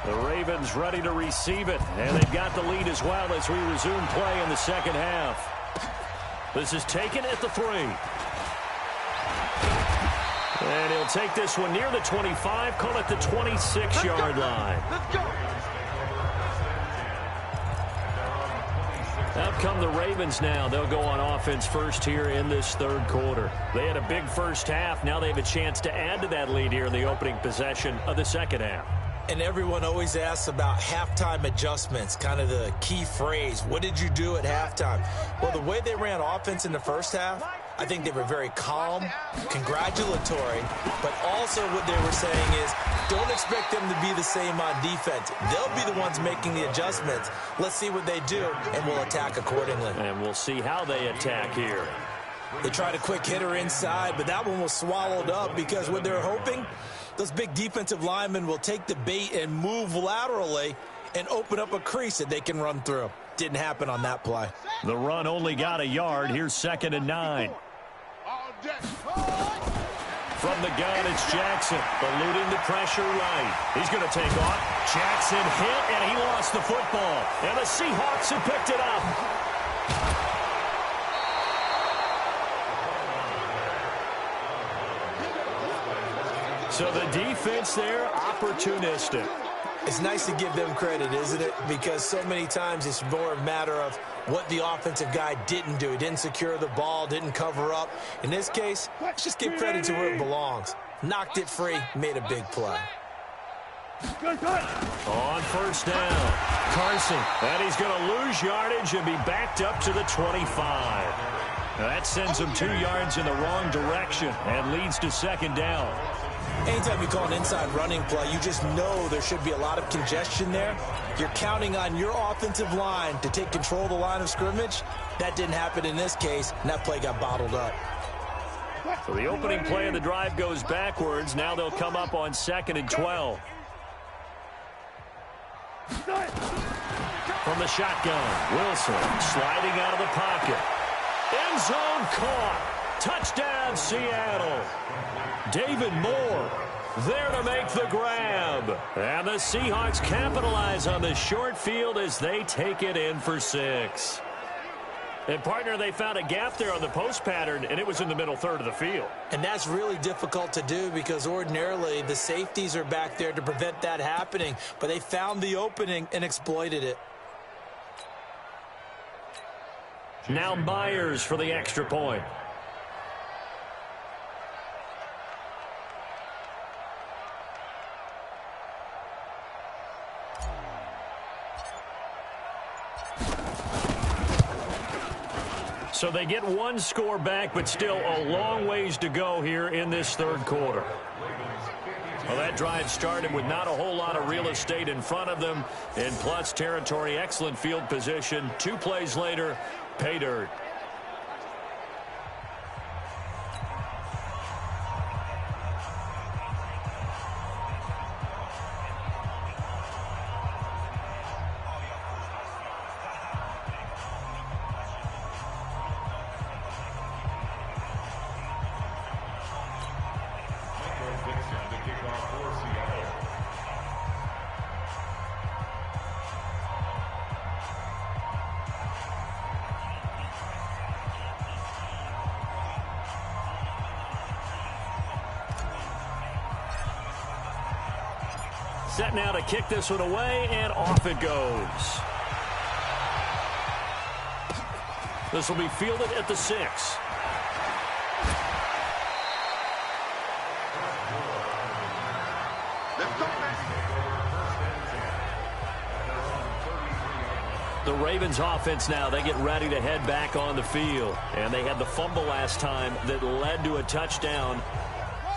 [SPEAKER 4] The Ravens ready to receive it, and they've got the lead as well as we resume play in the second half. This is taken at the 3. And he'll take this one near the 25, call it the 26-yard line.
[SPEAKER 6] Let's go.
[SPEAKER 4] Out come the Ravens now. They'll go on offense first here in this 3rd quarter. They had a big first half. Now they have a chance to add to that lead here in the opening possession of the second half.
[SPEAKER 5] And everyone always asks about halftime adjustments, kind of the key phrase. What did you do at halftime? Well, the way they ran offense in the first half, I think they were very calm, congratulatory, but also what they were saying is don't expect them to be the same on defense. They'll be the ones making the adjustments. Let's see what they do, and we'll attack accordingly.
[SPEAKER 4] And we'll see how they attack here.
[SPEAKER 5] They tried a quick hitter inside, but that one was swallowed up because what they're hoping, those big defensive linemen will take the bait and move laterally and open up a crease that they can run through. Didn't happen on that play.
[SPEAKER 4] The run only got a yard. Here's 2nd and 9. From the gun, it's Jackson, eluding the pressure right. He's going to take off. Jackson hit, and he lost the football. And the Seahawks have picked it up. So the defense there, opportunistic.
[SPEAKER 5] It's nice to give them credit, isn't it? Because so many times it's more a matter of what the offensive guy didn't do. He didn't secure the ball, didn't cover up. In this case, let's just give credit to where it belongs. Knocked it free, made a big play.
[SPEAKER 4] On first down, Carson. And he's going to lose yardage and be backed up to the 25. Now that sends him 2 yards in the wrong direction and leads to 2nd down.
[SPEAKER 5] Anytime you call an inside running play, you just know there should be a lot of congestion there. You're counting on your offensive line to take control of the line of scrimmage. That didn't happen in this case, and that play got bottled up.
[SPEAKER 4] So the opening play of the drive goes backwards. Now they'll come up on 2nd and 12. from the shotgun. Wilson sliding out of the pocket. End zone caught. Touchdown, Seattle. David Moore there to make the grab. And the Seahawks capitalize on the short field as they take it in for 6. And, partner, they found a gap there on the post pattern, and it was in the middle third of the field.
[SPEAKER 5] And that's really difficult to do because ordinarily the safeties are back there to prevent that happening. But they found the opening and exploited it.
[SPEAKER 4] Now Myers for the extra point. So they get one score back, but still a long ways to go here in this third quarter. Well, that drive started with not a whole lot of real estate in front of them. In plus territory, excellent field position. 2 plays later, pay dirt. Set now to kick this one away, and off it goes. This will be fielded at the 6. The Ravens offense now, they get ready to head back on the field. And they had the fumble last time that led to a touchdown.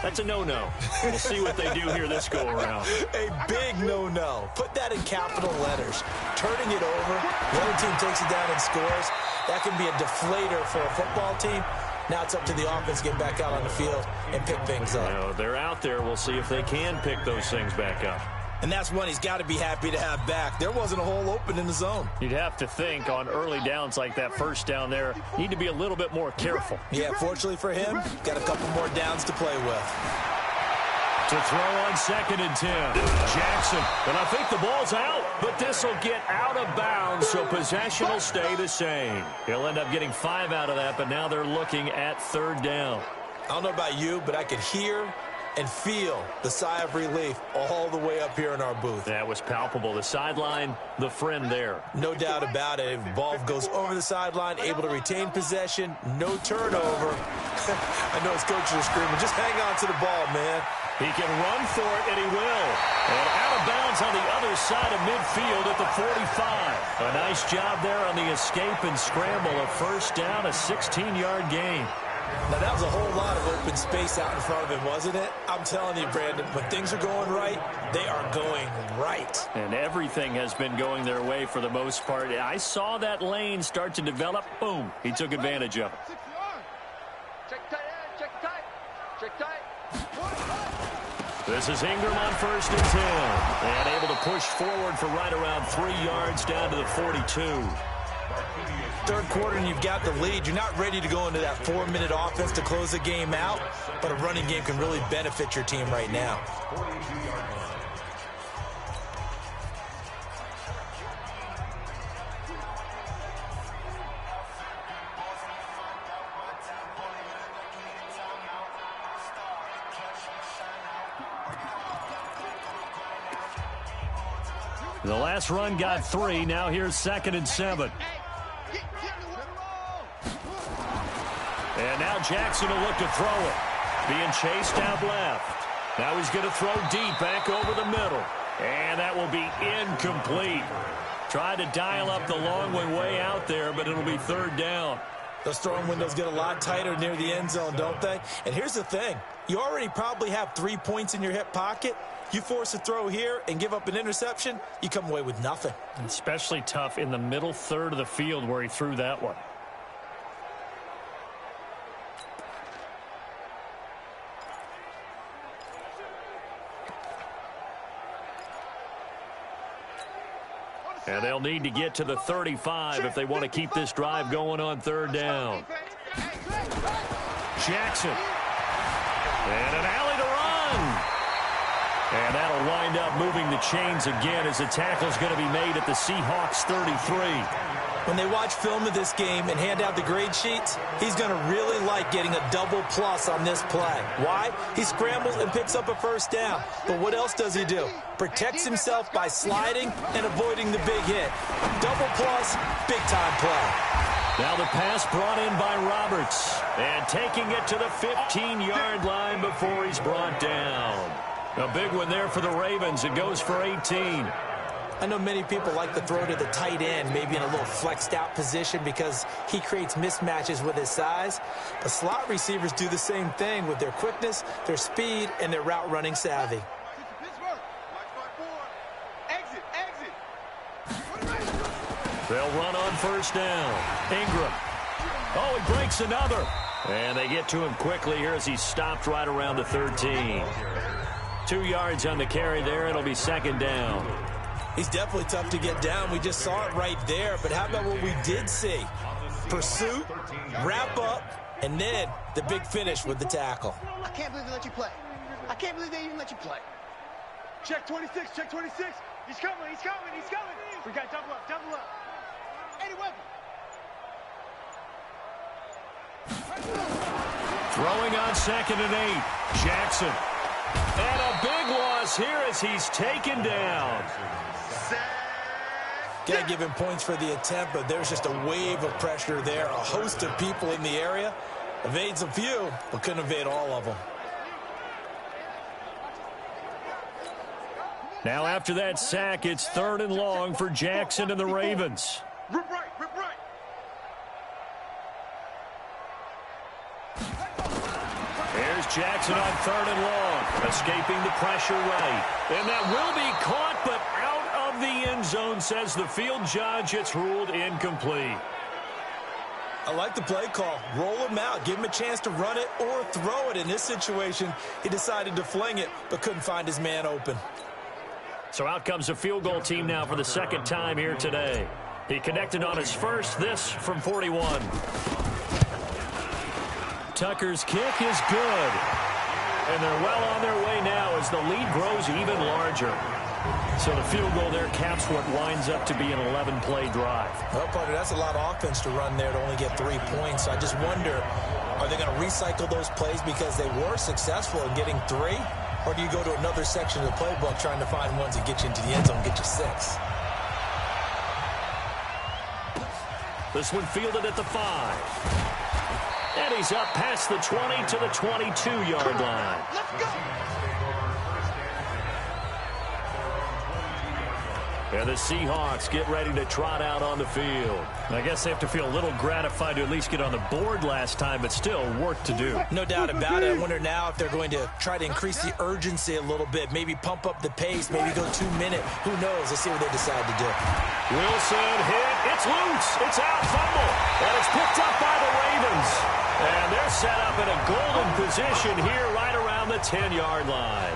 [SPEAKER 4] That's a no-no. We'll see what they do here this go-around.
[SPEAKER 5] A big no-no. Put that in capital letters. Turning it over, the other team takes it down and scores. That can be a deflator for a football team. Now it's up to the offense to get back out on the field and pick things up.
[SPEAKER 4] You know, they're out there. We'll see if they can pick those things back up.
[SPEAKER 5] And that's one he's got to be happy to have back. There wasn't a hole open in the zone.
[SPEAKER 4] You'd have to think on early downs like that first down there, need to be a little bit more careful.
[SPEAKER 5] Yeah, fortunately for him, got a couple more downs to play with.
[SPEAKER 4] To throw on 2nd and 10. Jackson, and I think the ball's out, but this will get out of bounds, so possession will stay the same. He'll end up getting 5 out of that, but now they're looking at 3rd down.
[SPEAKER 5] I don't know about you, but I could hear and feel the sigh of relief all the way up here in our booth.
[SPEAKER 4] That was palpable. The sideline, the friend there.
[SPEAKER 5] No doubt about it. If the ball goes over the sideline, able to retain possession, no turnover. I know his coaches are screaming, just hang on to the ball, man.
[SPEAKER 4] He can run for it, and he will. And out of bounds on the other side of midfield at the 45. A nice job there on the escape and scramble. A 1st down, a 16-yard gain.
[SPEAKER 5] Now, that was a whole lot of open space out in front of him, wasn't it? I'm telling you, Brandon, when things are going right, they are going right.
[SPEAKER 4] And everything has been going their way for the most part. I saw that lane start to develop. Boom. He took advantage of it.
[SPEAKER 6] Check tight, check tight, check tight.
[SPEAKER 4] This is Ingram on 1st and 10. And able to push forward for right around 3 yards down to the 42.
[SPEAKER 5] Third quarter and you've got the lead. You're not ready to go into that 4-minute offense to close the game out, but a running game can really benefit your team right now.
[SPEAKER 4] The last run got 3. Now here's 2nd and 7. And now Jackson will look to throw it. Being chased out left. Now he's going to throw deep back over the middle. And that will be incomplete. Tried to dial up the long one way out there, but it'll be 3rd down.
[SPEAKER 5] Those throwing windows get a lot tighter near the end zone, don't they? And here's the thing. You already probably have 3 points in your hip pocket. You force a throw here and give up an interception, you come away with nothing.
[SPEAKER 4] Especially tough in the middle third of the field where he threw that one. And they'll need to get to the 35 if they want to keep this drive going on third down. Jackson. And an alley to run. And that'll wind up moving the chains again as the tackle's going to be made at the Seahawks 33.
[SPEAKER 5] When they watch film of this game and hand out the grade sheets, he's going to really like getting a double plus on this play. Why? He scrambles and picks up a first down. But what else does he do? Protects himself by sliding and avoiding the big hit. Double plus, big-time play.
[SPEAKER 4] Now the pass brought in by Roberts. And taking it to the 15-yard line before he's brought down. A big one there for the Ravens. It goes for 18.
[SPEAKER 5] I know many people like to throw to the tight end, maybe in a little flexed out position because he creates mismatches with his size. But slot receivers do the same thing with their quickness, their speed, and their route running savvy.
[SPEAKER 4] They'll run on first down. Ingram. Oh, he breaks another. And they get to him quickly here as he's stopped right around the 13. 2 yards on the carry there. It'll be second down.
[SPEAKER 5] He's definitely tough to get down. We just saw it right there. But how about what we did see? Pursuit, wrap up, and then the big finish with the tackle.
[SPEAKER 6] I can't believe they let you play. I can't believe they even let you play. Check 26, check 26. He's coming, he's coming, he's coming. We got double up, double up. Any weapon.
[SPEAKER 4] Throwing on 2nd and 8. Jackson. And a big loss here as he's taken down.
[SPEAKER 5] Got to give him points for the attempt, but there's just a wave of pressure there. A host of people in the area. Evades a few, but couldn't evade all of them.
[SPEAKER 4] Now after that sack, it's 3rd and long for Jackson and the Ravens.
[SPEAKER 6] Rip right, rip right.
[SPEAKER 4] There's Jackson on 3rd and long, escaping the pressure right. And that will be caught, but out of the end zone, says the field judge. It's ruled incomplete.
[SPEAKER 5] I like the play call. Roll him out. Give him a chance to run it or throw it. In this situation, he decided to fling it, but couldn't find his man open.
[SPEAKER 4] So out comes a field goal team now for the 2nd time here today. He connected on his first, this from 41. Tucker's kick is good. And they're well on their way now as the lead grows even larger. So the field goal there caps what winds up to be an 11-play drive.
[SPEAKER 5] Well, partner, that's a lot of offense to run there to only get 3 points. So I just wonder, are they going to recycle those plays because they were successful in getting 3? Or do you go to another section of the playbook trying to find ones that get you into the end zone and get you 6?
[SPEAKER 4] This one fielded at the 5. And he's up past the 20 to the 22-yard line.
[SPEAKER 6] Let's go.
[SPEAKER 4] And the Seahawks get ready to trot out on the field. I guess they have to feel a little gratified to at least get on the board last time, but still work to do.
[SPEAKER 5] No doubt about it. I wonder now if they're going to try to increase the urgency a little bit, maybe pump up the pace, maybe go 2-minute. Who knows? Let's see what they decide to do.
[SPEAKER 4] Wilson hit. It's loose. It's out. Fumble. And it's picked up by the Ravens. And they're set up in a golden position here right around the 10-yard line.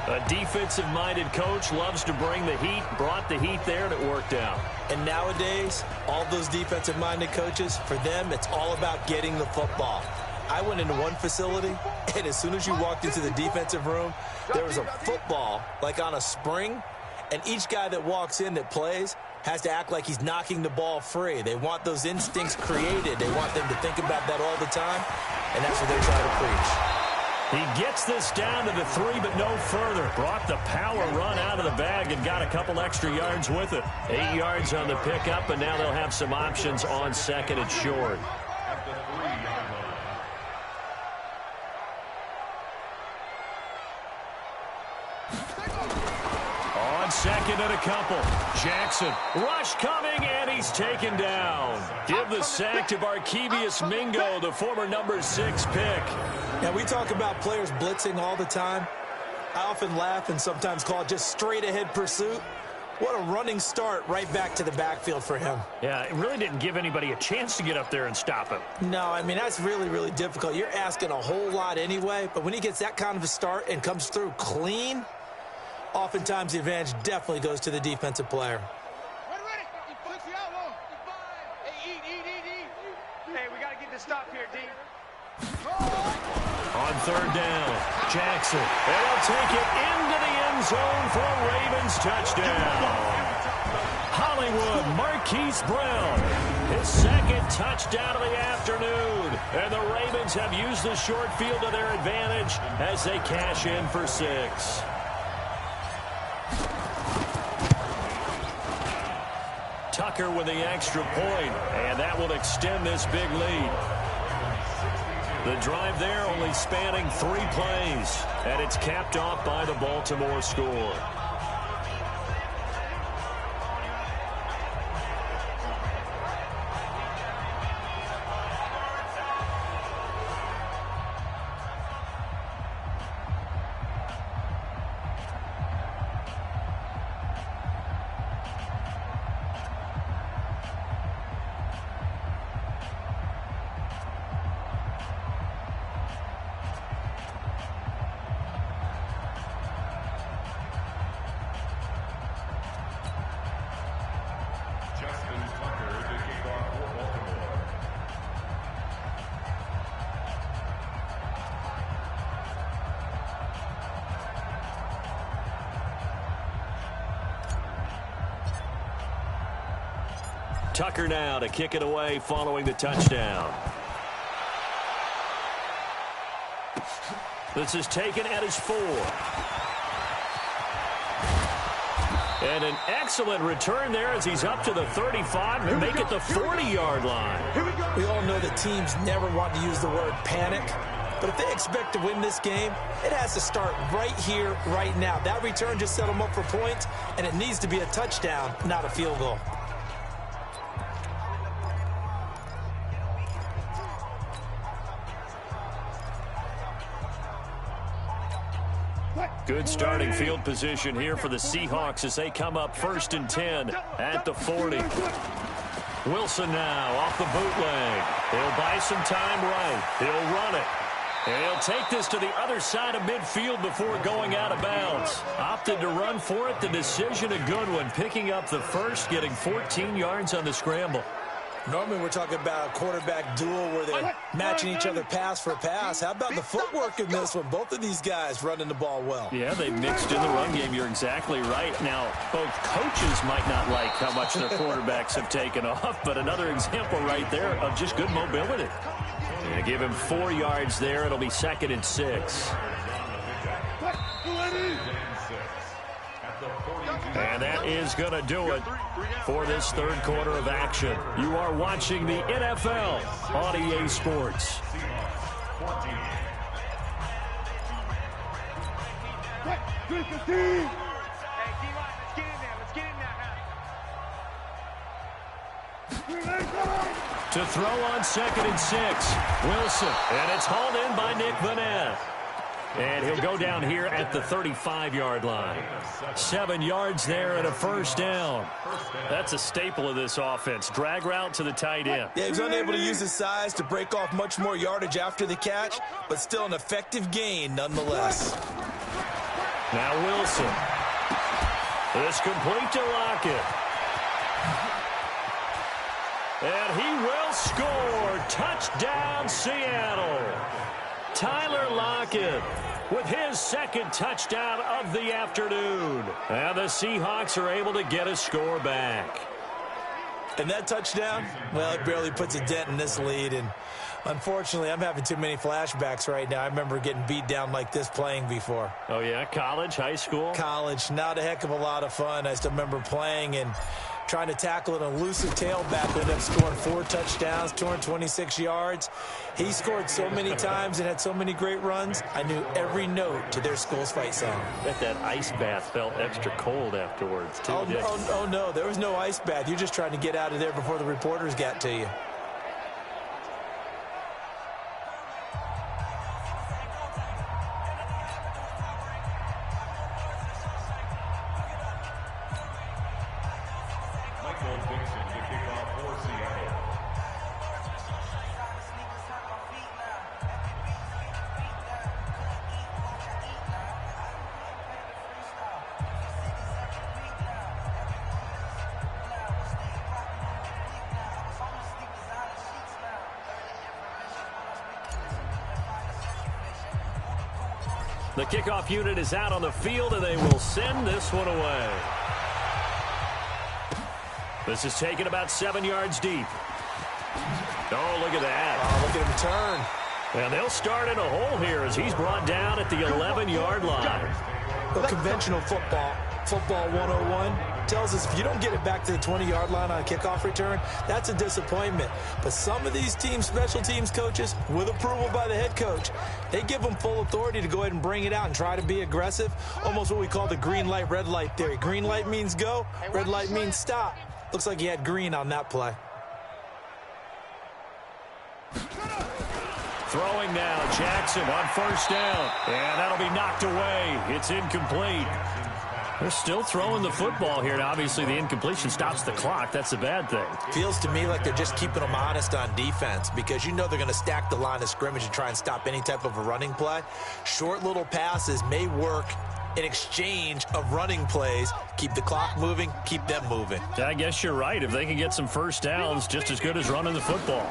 [SPEAKER 4] A defensive-minded coach loves to bring the heat, brought the heat there, and it worked out.
[SPEAKER 5] And nowadays, all those defensive-minded coaches, for them, it's all about getting the football. I went into one facility, and as soon as you walked into the defensive room, there was a football, like on a spring, and each guy that walks in that plays has to act like he's knocking the ball free. They want those instincts created. They want them to think about that all the time, and that's what they try to preach.
[SPEAKER 4] He gets this down to the 3, but no further. Brought the power run out of the bag and got a couple extra yards with it. 8 yards on the pickup, and now they'll have some options on 2nd and short. On 2nd and a couple. Jackson. Rush coming, and he's taken down. Give the sack to Barkevious Mingo, the former number 6 pick.
[SPEAKER 5] Now, we talk about players blitzing all the time. I often laugh and sometimes call it just straight-ahead pursuit. What a running start right back to the backfield for him.
[SPEAKER 4] Yeah, it really didn't give anybody a chance to get up there and stop him.
[SPEAKER 5] No, I mean, that's really, really difficult. You're asking a whole lot anyway, but when he gets that kind of a start and comes through clean, oftentimes the advantage definitely goes to the defensive player.
[SPEAKER 6] to stop here, D.
[SPEAKER 4] On third down, Jackson. And he'll take it into the end zone for a Ravens touchdown. Hollywood Marquise Brown, his second touchdown of the afternoon. And the Ravens have used the short field to their advantage as they cash in for 6. Tucker with the extra point, and that will extend this big lead. The drive there only spanning 3 plays, and it's capped off by the Baltimore score. Tucker now to kick it away following the touchdown. This is taken at his 4. And an excellent return there as he's up to the 35 and make it the 40-yard line.
[SPEAKER 5] We all know that teams never want to use the word panic, but if they expect to win this game, it has to start right here, right now. That return just set them up for points, and it needs to be a touchdown, not a field goal.
[SPEAKER 4] Good starting field position here for the Seahawks as they come up 1st and 10 at the 40. Wilson now off the bootleg. He'll buy some time right. He'll run it. And he'll take this to the other side of midfield before going out of bounds. Opted to run for it. The decision a good one. Picking up the first, getting 14 yards on the scramble.
[SPEAKER 5] Normally we're talking about a quarterback duel where they're matching each other pass for pass. How about the footwork in this one? Both of these guys running the ball well.
[SPEAKER 4] Yeah, they mixed in the run game. You're exactly right. Now, both coaches might not like how much their quarterbacks have taken off, but another example right there of just good mobility. And give him 4 yards there. It'll be 2nd and 6. And that is going to do it for this third quarter of action. You are watching the NFL on EA Sports. To throw on 2nd and 6. Wilson. And it's hauled in by Nick Vanette. And he'll go down here at the 35-yard line. 7 yards there and a first down. That's a staple of this offense. Drag route to the tight end.
[SPEAKER 5] Yeah, he was unable to use his size to break off much more yardage after the catch, but still an effective gain nonetheless.
[SPEAKER 4] Now Wilson. This complete to Lockett. And he will score. Touchdown, Seattle. Tyler Lockett with his 2nd touchdown of the afternoon. And the Seahawks are able to get a score back.
[SPEAKER 5] And that touchdown, well, it barely puts a dent in this lead. And unfortunately, I'm having too many flashbacks right now. I remember getting beat down like this playing before.
[SPEAKER 4] Oh, yeah? College, high school?
[SPEAKER 5] College. Not a heck of a lot of fun. I still remember playing and trying to tackle an elusive tailback who ended up scoring 4 touchdowns, 226 yards. He scored so many times and had so many great runs, I knew every note to their school's fight song.
[SPEAKER 4] Bet that ice bath felt extra cold afterwards, too.
[SPEAKER 5] Oh, no, there was no ice bath. You're just trying to get out of there before the reporters got to you.
[SPEAKER 4] The kickoff unit is out on the field, and they will send this one away. This is taken about 7 yards deep. Oh, look at that.
[SPEAKER 5] Oh, look at him turn.
[SPEAKER 4] And they'll start in a hole here as he's brought down at the 11-yard line.
[SPEAKER 5] Well, conventional football 101, tells us if you don't get it back to the 20-yard line on a kickoff return, that's a disappointment. But some of these teams, special teams coaches, with approval by the head coach, they give them full authority to go ahead and bring it out and try to be aggressive, almost what we call the green light, red light theory. Green light means go, red light means stop. Looks like he had green on that play.
[SPEAKER 4] Throwing now, Jackson on first down. And that'll be knocked away. It's incomplete. They're still throwing the football here. And obviously, the incompletion stops the clock. That's a bad thing.
[SPEAKER 5] Feels to me like they're just keeping them honest on defense because you know they're going to stack the line of scrimmage and try and stop any type of a running play. Short little passes may work in exchange of running plays. Keep the clock moving, keep them moving.
[SPEAKER 4] I guess you're right. If they can get some first downs, just as good as running the football.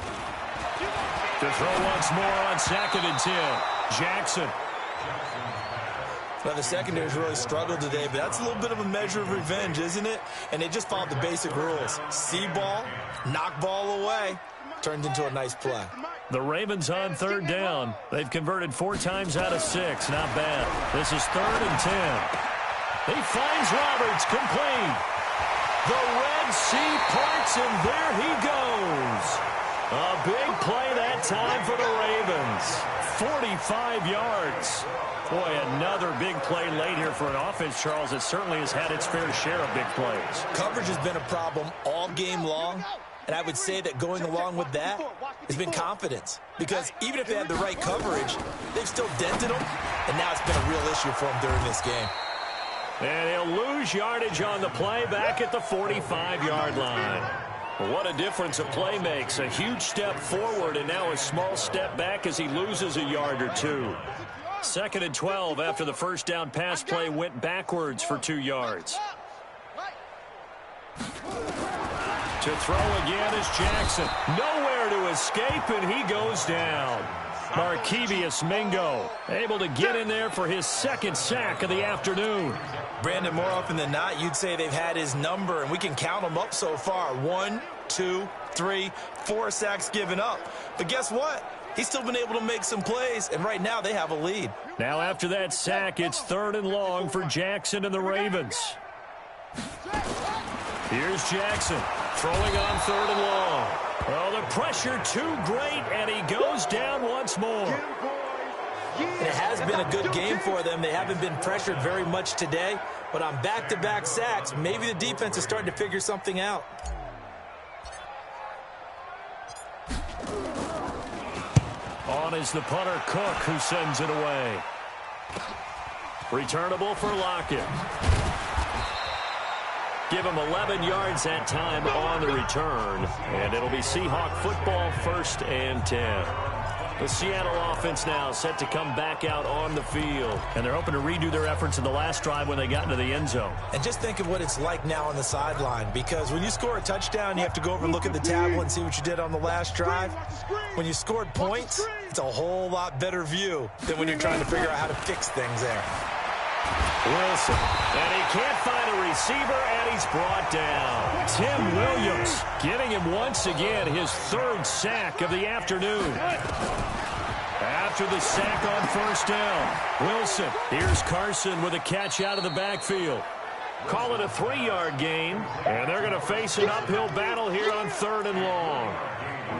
[SPEAKER 4] To throw once more on 2nd and 10. Jackson.
[SPEAKER 5] Well, the secondary's really struggled today, but that's a little bit of a measure of revenge, isn't it? And they just followed the basic rules. See ball, knock ball away. Turned into a nice play.
[SPEAKER 4] The Ravens on 3rd down. They've converted 4 times out of 6. Not bad. This is 3rd and 10. He finds Roberts, complete. The Red Sea parts, and there he goes. A big play that time for the Ravens. 45 yards. Boy, another big play late here for an offense, Charles, that certainly has had its fair share of big plays.
[SPEAKER 5] Coverage has been a problem all game long, and I would say that going along with that has been confidence. Because even if they had the right coverage, they've still dented them, and now it's been a real issue for them during this game.
[SPEAKER 4] And he'll lose yardage on the play back at the 45-yard line. What a difference a play makes. A huge step forward and now a small step back as he loses a yard or 2. 2nd and 12 after the first down pass play went backwards for 2 yards. To throw again is Jackson. Nowhere to escape, and he goes down. Markevius Mingo able to get in there for his 2nd sack of the afternoon.
[SPEAKER 5] Brandon, more often than not, you'd say they've had his number, and we can count them up so far. 1, 2, 3, 4 sacks given up. But guess what? He's still been able to make some plays, and right now they have a lead.
[SPEAKER 4] Now after that sack, it's 3rd and long for Jackson and the Ravens. Here's Jackson throwing on 3rd and long. Well, the pressure too great, and he goes down once more.
[SPEAKER 5] And it has been a good game for them. They haven't been pressured very much today, but on back-to-back sacks, maybe the defense is starting to figure something out.
[SPEAKER 4] On is the punter, Cook, who sends it away. Returnable for Lockett. Give him 11 yards that time on the return. And it'll be Seahawk football, 1st and 10. The Seattle offense now set to come back out on the field. And they're hoping to redo their efforts in the last drive when they got into the end zone.
[SPEAKER 5] And just think of what it's like now on the sideline, because when you score a touchdown, you have to go over and look at the tablet and see what you did on the last drive. When you scored points, it's a whole lot better view than when you're trying to figure out how to fix things there.
[SPEAKER 4] Wilson, and he can't find a receiver, and he's brought down. Tim Williams getting him once again his 3rd sack of the afternoon. After the sack on 1st down, Wilson, here's Carson with a catch out of the backfield. Call it a 3-yard gain, and they're going to face an uphill battle here on 3rd and long.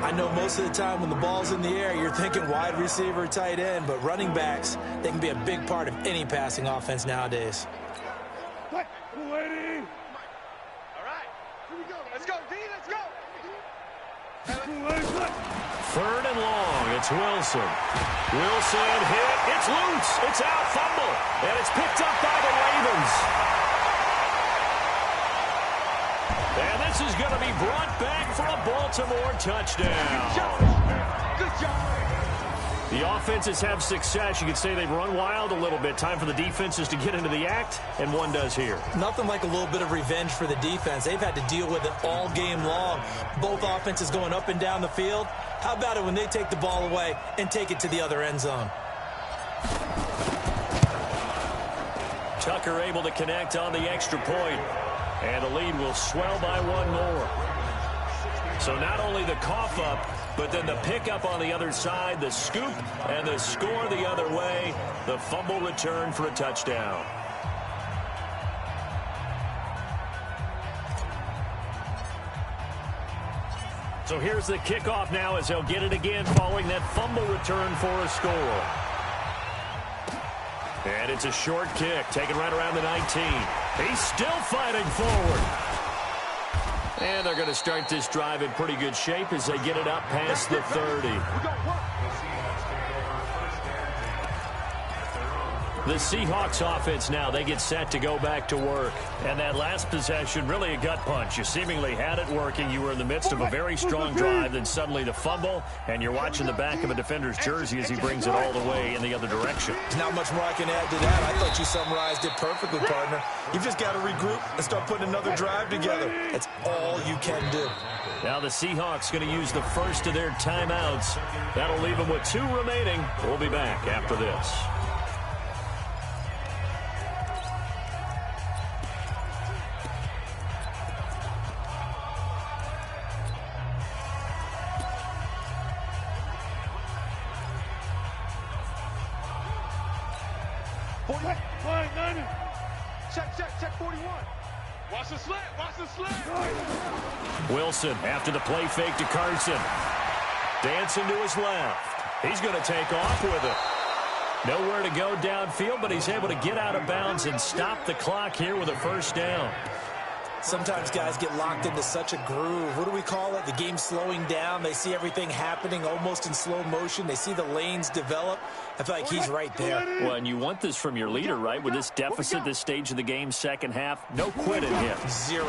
[SPEAKER 5] I know most of the time when the ball's in the air, you're thinking wide receiver, tight end, but running backs, they can be a big part of any passing offense nowadays.
[SPEAKER 6] All right, here we go. Let's go, D, let's go.
[SPEAKER 4] 3rd and long, it's Wilson. Wilson hit, it's loose, it's out, fumble, and it's picked up by the Ravens. And this is going to be brought back for a Baltimore touchdown.
[SPEAKER 6] Good job.
[SPEAKER 4] The offenses have success. You could say they've run wild a little bit. Time for the defenses to get into the act, and one does here.
[SPEAKER 5] Nothing like a little bit of revenge for the defense. They've had to deal with it all game long. Both offenses going up and down the field. How about it when they take the ball away and take it to the other end zone?
[SPEAKER 4] are able to connect on the extra point, and the lead will swell by one more. So not only the cough up, but then the pickup on the other side, the scoop, and the score the other way, the fumble return for a touchdown. So here's the kickoff now as they'll get it again following that fumble return for a score. And it's a short kick, taken right around the 19. He's still fighting forward. And they're going to start this drive in pretty good shape as they get it up past the 30. The Seahawks offense now, they get set to go back to work. And that last possession, really a gut punch. You seemingly had it working. You were in the midst of a very strong drive, then suddenly the fumble, and you're watching the back of a defender's jersey as he brings it all the way in the other direction.
[SPEAKER 5] There's not much more I can add to that. I thought you summarized it perfectly, partner. You've just got to regroup and start putting another drive together. That's all you can do.
[SPEAKER 4] Now the Seahawks going to use the first of their timeouts. That'll leave them with 2 remaining. We'll be back after this.
[SPEAKER 6] Check 41. Watch the slant.
[SPEAKER 4] Wilson after the play fake to Carson. Dancing to his left. He's going to take off with it. Nowhere to go downfield, but he's able to get out of bounds and stop the clock here with a first down.
[SPEAKER 5] Sometimes guys get locked into such a groove. What do we call it? The game's slowing down. They see everything happening almost in slow motion. They see the lanes develop. I feel like he's right there.
[SPEAKER 4] Well, and you want this from your leader, right? With this deficit, this stage of the game, second half, no quit in him.
[SPEAKER 5] 0.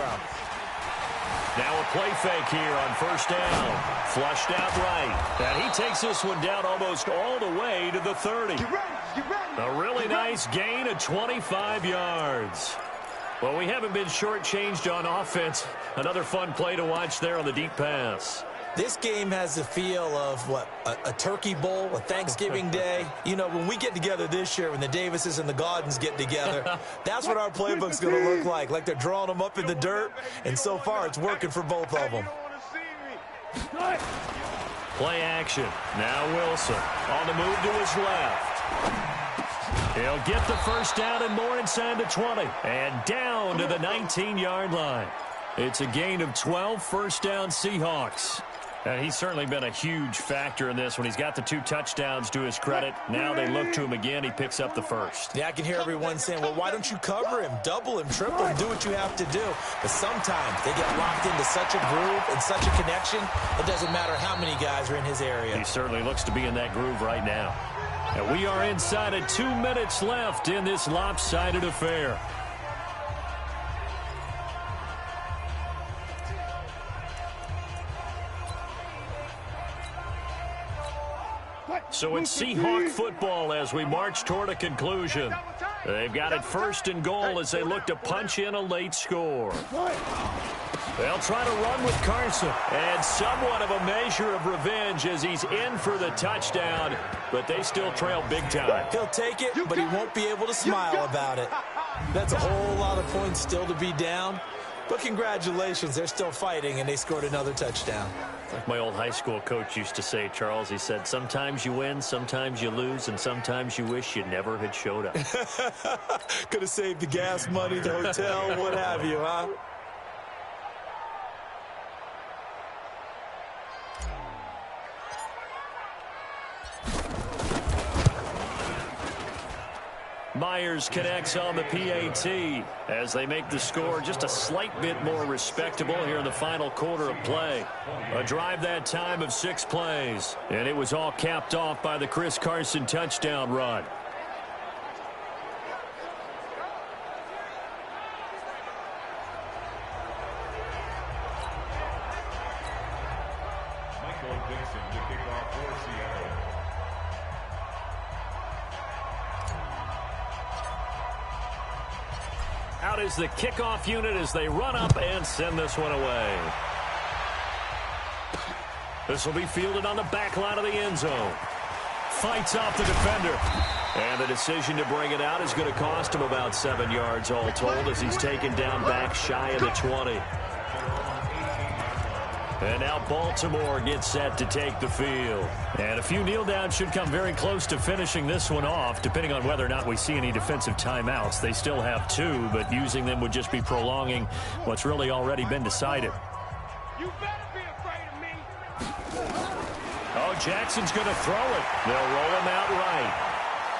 [SPEAKER 4] Now a play fake here on first down. Flushed out right. And he takes this one down almost all the way to the 30.
[SPEAKER 6] Get ready.
[SPEAKER 4] A really nice gain of 25 yards. Well, we haven't been shortchanged on offense. Another fun play to watch there on the deep pass.
[SPEAKER 5] This game has the feel of, what, a turkey bowl, a Thanksgiving day. You know, when we get together this year, when the Davises and the Gaudens get together, that's what our playbook's going to look like. Like they're drawing them up in the dirt, and so far it's working for both of them.
[SPEAKER 4] Play action. Now Wilson on the move to his left. He'll get the first down and more inside the 20. And down to the 19-yard line. It's a gain of 12, first down Seahawks. And he's certainly been a huge factor in this when he's got the 2 touchdowns to his credit. Now they look to him again. He picks up the first.
[SPEAKER 5] Yeah, I can hear everyone saying, well, why don't you cover him, double him, triple him, do what you have to do. But sometimes they get locked into such a groove and such a connection, it doesn't matter how many guys are in his area.
[SPEAKER 4] He certainly looks to be in that groove right now. And we are inside of 2 minutes left in this lopsided affair. So it's Seahawk football as we march toward a conclusion. They've got it first and goal as they look to punch in a late score. They'll try to run with Carson. And somewhat of a measure of revenge as he's in for the touchdown. But they still trail big time.
[SPEAKER 5] He'll take it, but he won't be able to smile about it. That's a whole lot of points still to be down. But congratulations, they're still fighting, and they scored another touchdown.
[SPEAKER 4] Like my old high school coach used to say, Charles, he said, sometimes you win, sometimes you lose, and sometimes you wish you never had showed up.
[SPEAKER 5] Could have saved the gas money, the hotel, what have you, huh?
[SPEAKER 4] Myers connects on the PAT as they make the score just a slight bit more respectable here in the final quarter of play. A drive that time of 6 plays, and it was all capped off by the Chris Carson touchdown run. Out is the kickoff unit as they run up and send this one away. This will be fielded on the back line of the end zone. Fights off the defender. And the decision to bring it out is going to cost him about 7 yards all told as he's taken down back shy of the 20. And now Baltimore gets set to take the field. And a few kneel downs should come very close to finishing this one off, depending on whether or not we see any defensive timeouts. They still have 2, but using them would just be prolonging what's really already been decided.
[SPEAKER 6] You better be afraid of me.
[SPEAKER 4] Oh, Jackson's going to throw it. They'll roll him out right.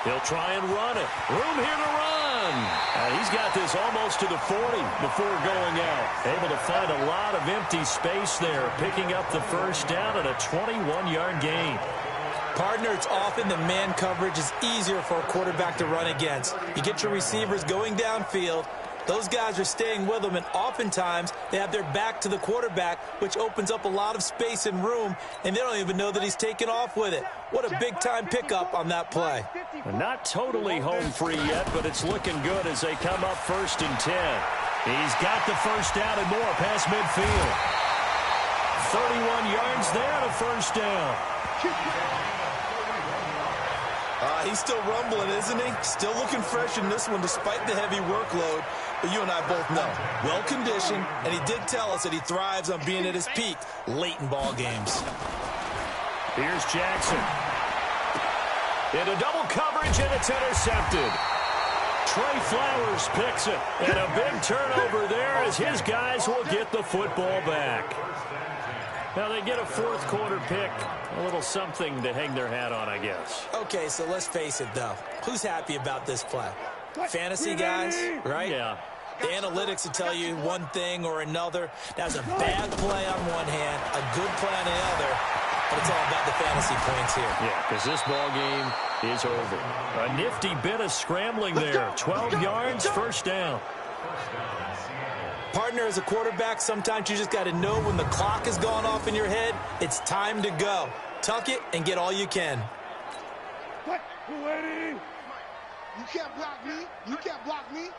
[SPEAKER 4] He'll try and run it. Room here to run. And he's got this almost to the 40 before going out. Able to find a lot of empty space there, picking up the first down and a 21-yard gain.
[SPEAKER 5] Partner, it's often the man coverage is easier for a quarterback to run against. You get your receivers going downfield. Those guys are staying with them, and oftentimes they have their back to the quarterback, which opens up a lot of space and room, and they don't even know that he's taken off with it. What a big-time pickup on that play.
[SPEAKER 4] Not totally home free yet, but it's looking good as they come up 1st and 10. He's got the first down and more past midfield. 31 yards there and a first down.
[SPEAKER 5] He's still rumbling, isn't he? Still looking fresh in this one despite the heavy workload. But you and I both know, well-conditioned, and he did tell us that he thrives on being at his peak late in ball games.
[SPEAKER 4] Here's Jackson. Into double coverage, and it's intercepted. Trey Flowers picks it, and a big turnover there as his guys will get the football back. Now they get a 4th quarter pick, a little something to hang their hat on, I guess.
[SPEAKER 5] Okay, so let's face it, though. Who's happy about this play? Fantasy guys, right?
[SPEAKER 4] Yeah.
[SPEAKER 5] The analytics will tell you one thing or another. That's a bad play on one hand, a good play on the other, but it's all about the fantasy points here.
[SPEAKER 4] Yeah, because this ball game is over. A nifty bit of scrambling there. 12 yards, first down.
[SPEAKER 5] Partner, as a quarterback, sometimes you just got to know when the clock has gone off in your head, it's time to go. Tuck it and get all you can.
[SPEAKER 6] What? You can't block me. You can't block me.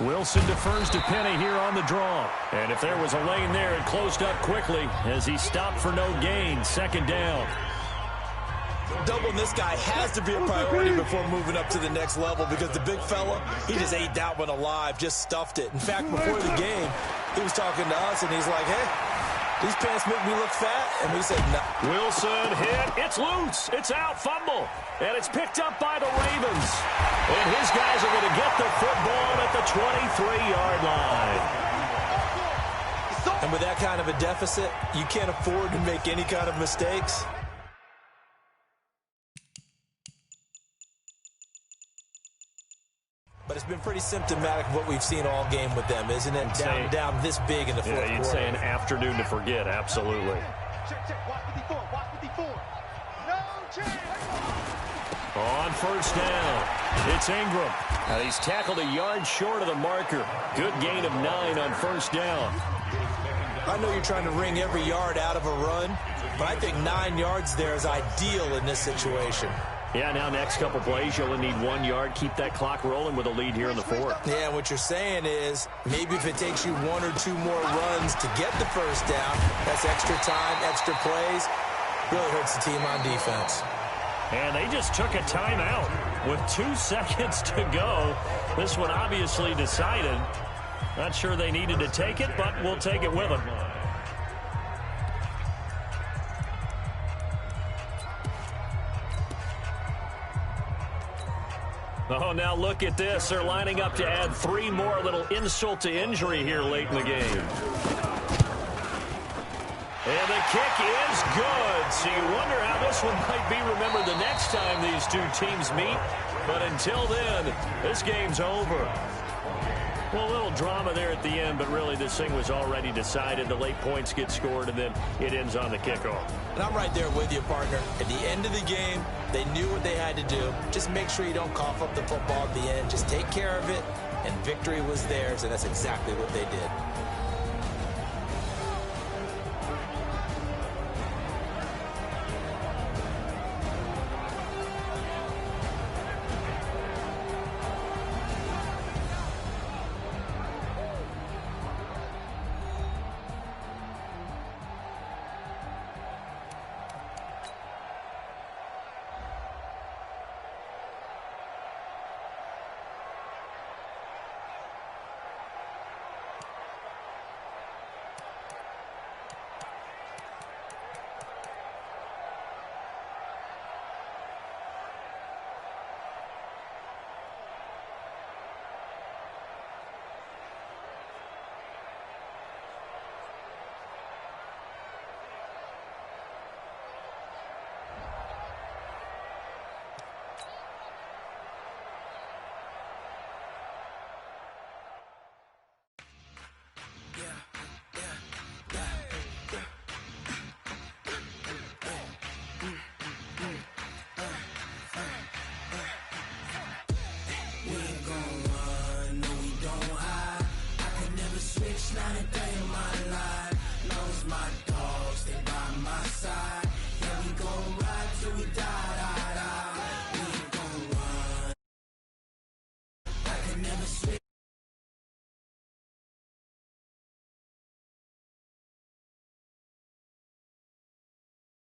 [SPEAKER 4] Wilson defers to Penny here on the draw. And if there was a lane there, it closed up quickly as he stopped for no gain. 2nd down.
[SPEAKER 5] Doubling this guy has to be a priority before moving up to the next level because the big fella, he just ate that one alive, just stuffed it. In fact, before the game, he was talking to us, and he's like, hey, these pants make me look fat. And we said, no.
[SPEAKER 4] Wilson hit. It's loose. It's out. Fumble. And it's picked up by the Ravens. And his guys are going to get the football at the 23-yard line.
[SPEAKER 5] And with that kind of a deficit, you can't afford to make any kind of mistakes. But it's been pretty symptomatic of what we've seen all game with them, isn't it? Down this big in the 4th quarter.
[SPEAKER 4] Yeah, you'd say an afternoon to forget, absolutely.
[SPEAKER 6] Check. Watch 54. Watch 54. No change.
[SPEAKER 4] On first down, it's Ingram. He's tackled a yard short of the marker. Good gain of 9 on first down.
[SPEAKER 5] I know you're trying to wring every yard out of a run, but I think 9 yards there is ideal in this situation.
[SPEAKER 4] Yeah, now next couple plays, you'll only need 1 yard. Keep that clock rolling with a lead here in the 4th.
[SPEAKER 5] Yeah, what you're saying is maybe if it takes you 1 or 2 more runs to get the first down, that's extra time, extra plays. Really hurts the team on defense.
[SPEAKER 4] And they just took a timeout with 2 seconds to go. This one obviously decided. Not sure they needed to take it, but we'll take it with them. Oh, now look at this. They're lining up to add 3 more, a little insult to injury here late in the game. And the kick is good. So you wonder how this one might be remembered the next time these 2 teams meet. But until then, this game's over. Well, a little drama there at the end, but really this thing was already decided. The late points get scored, and then it ends on the kickoff.
[SPEAKER 5] And I'm right there with you, partner. At the end of the game, they knew what they had to do. Just make sure you don't cough up the football at the end. Just take care of it, and victory was theirs, and that's exactly what they did.
[SPEAKER 2] never switch.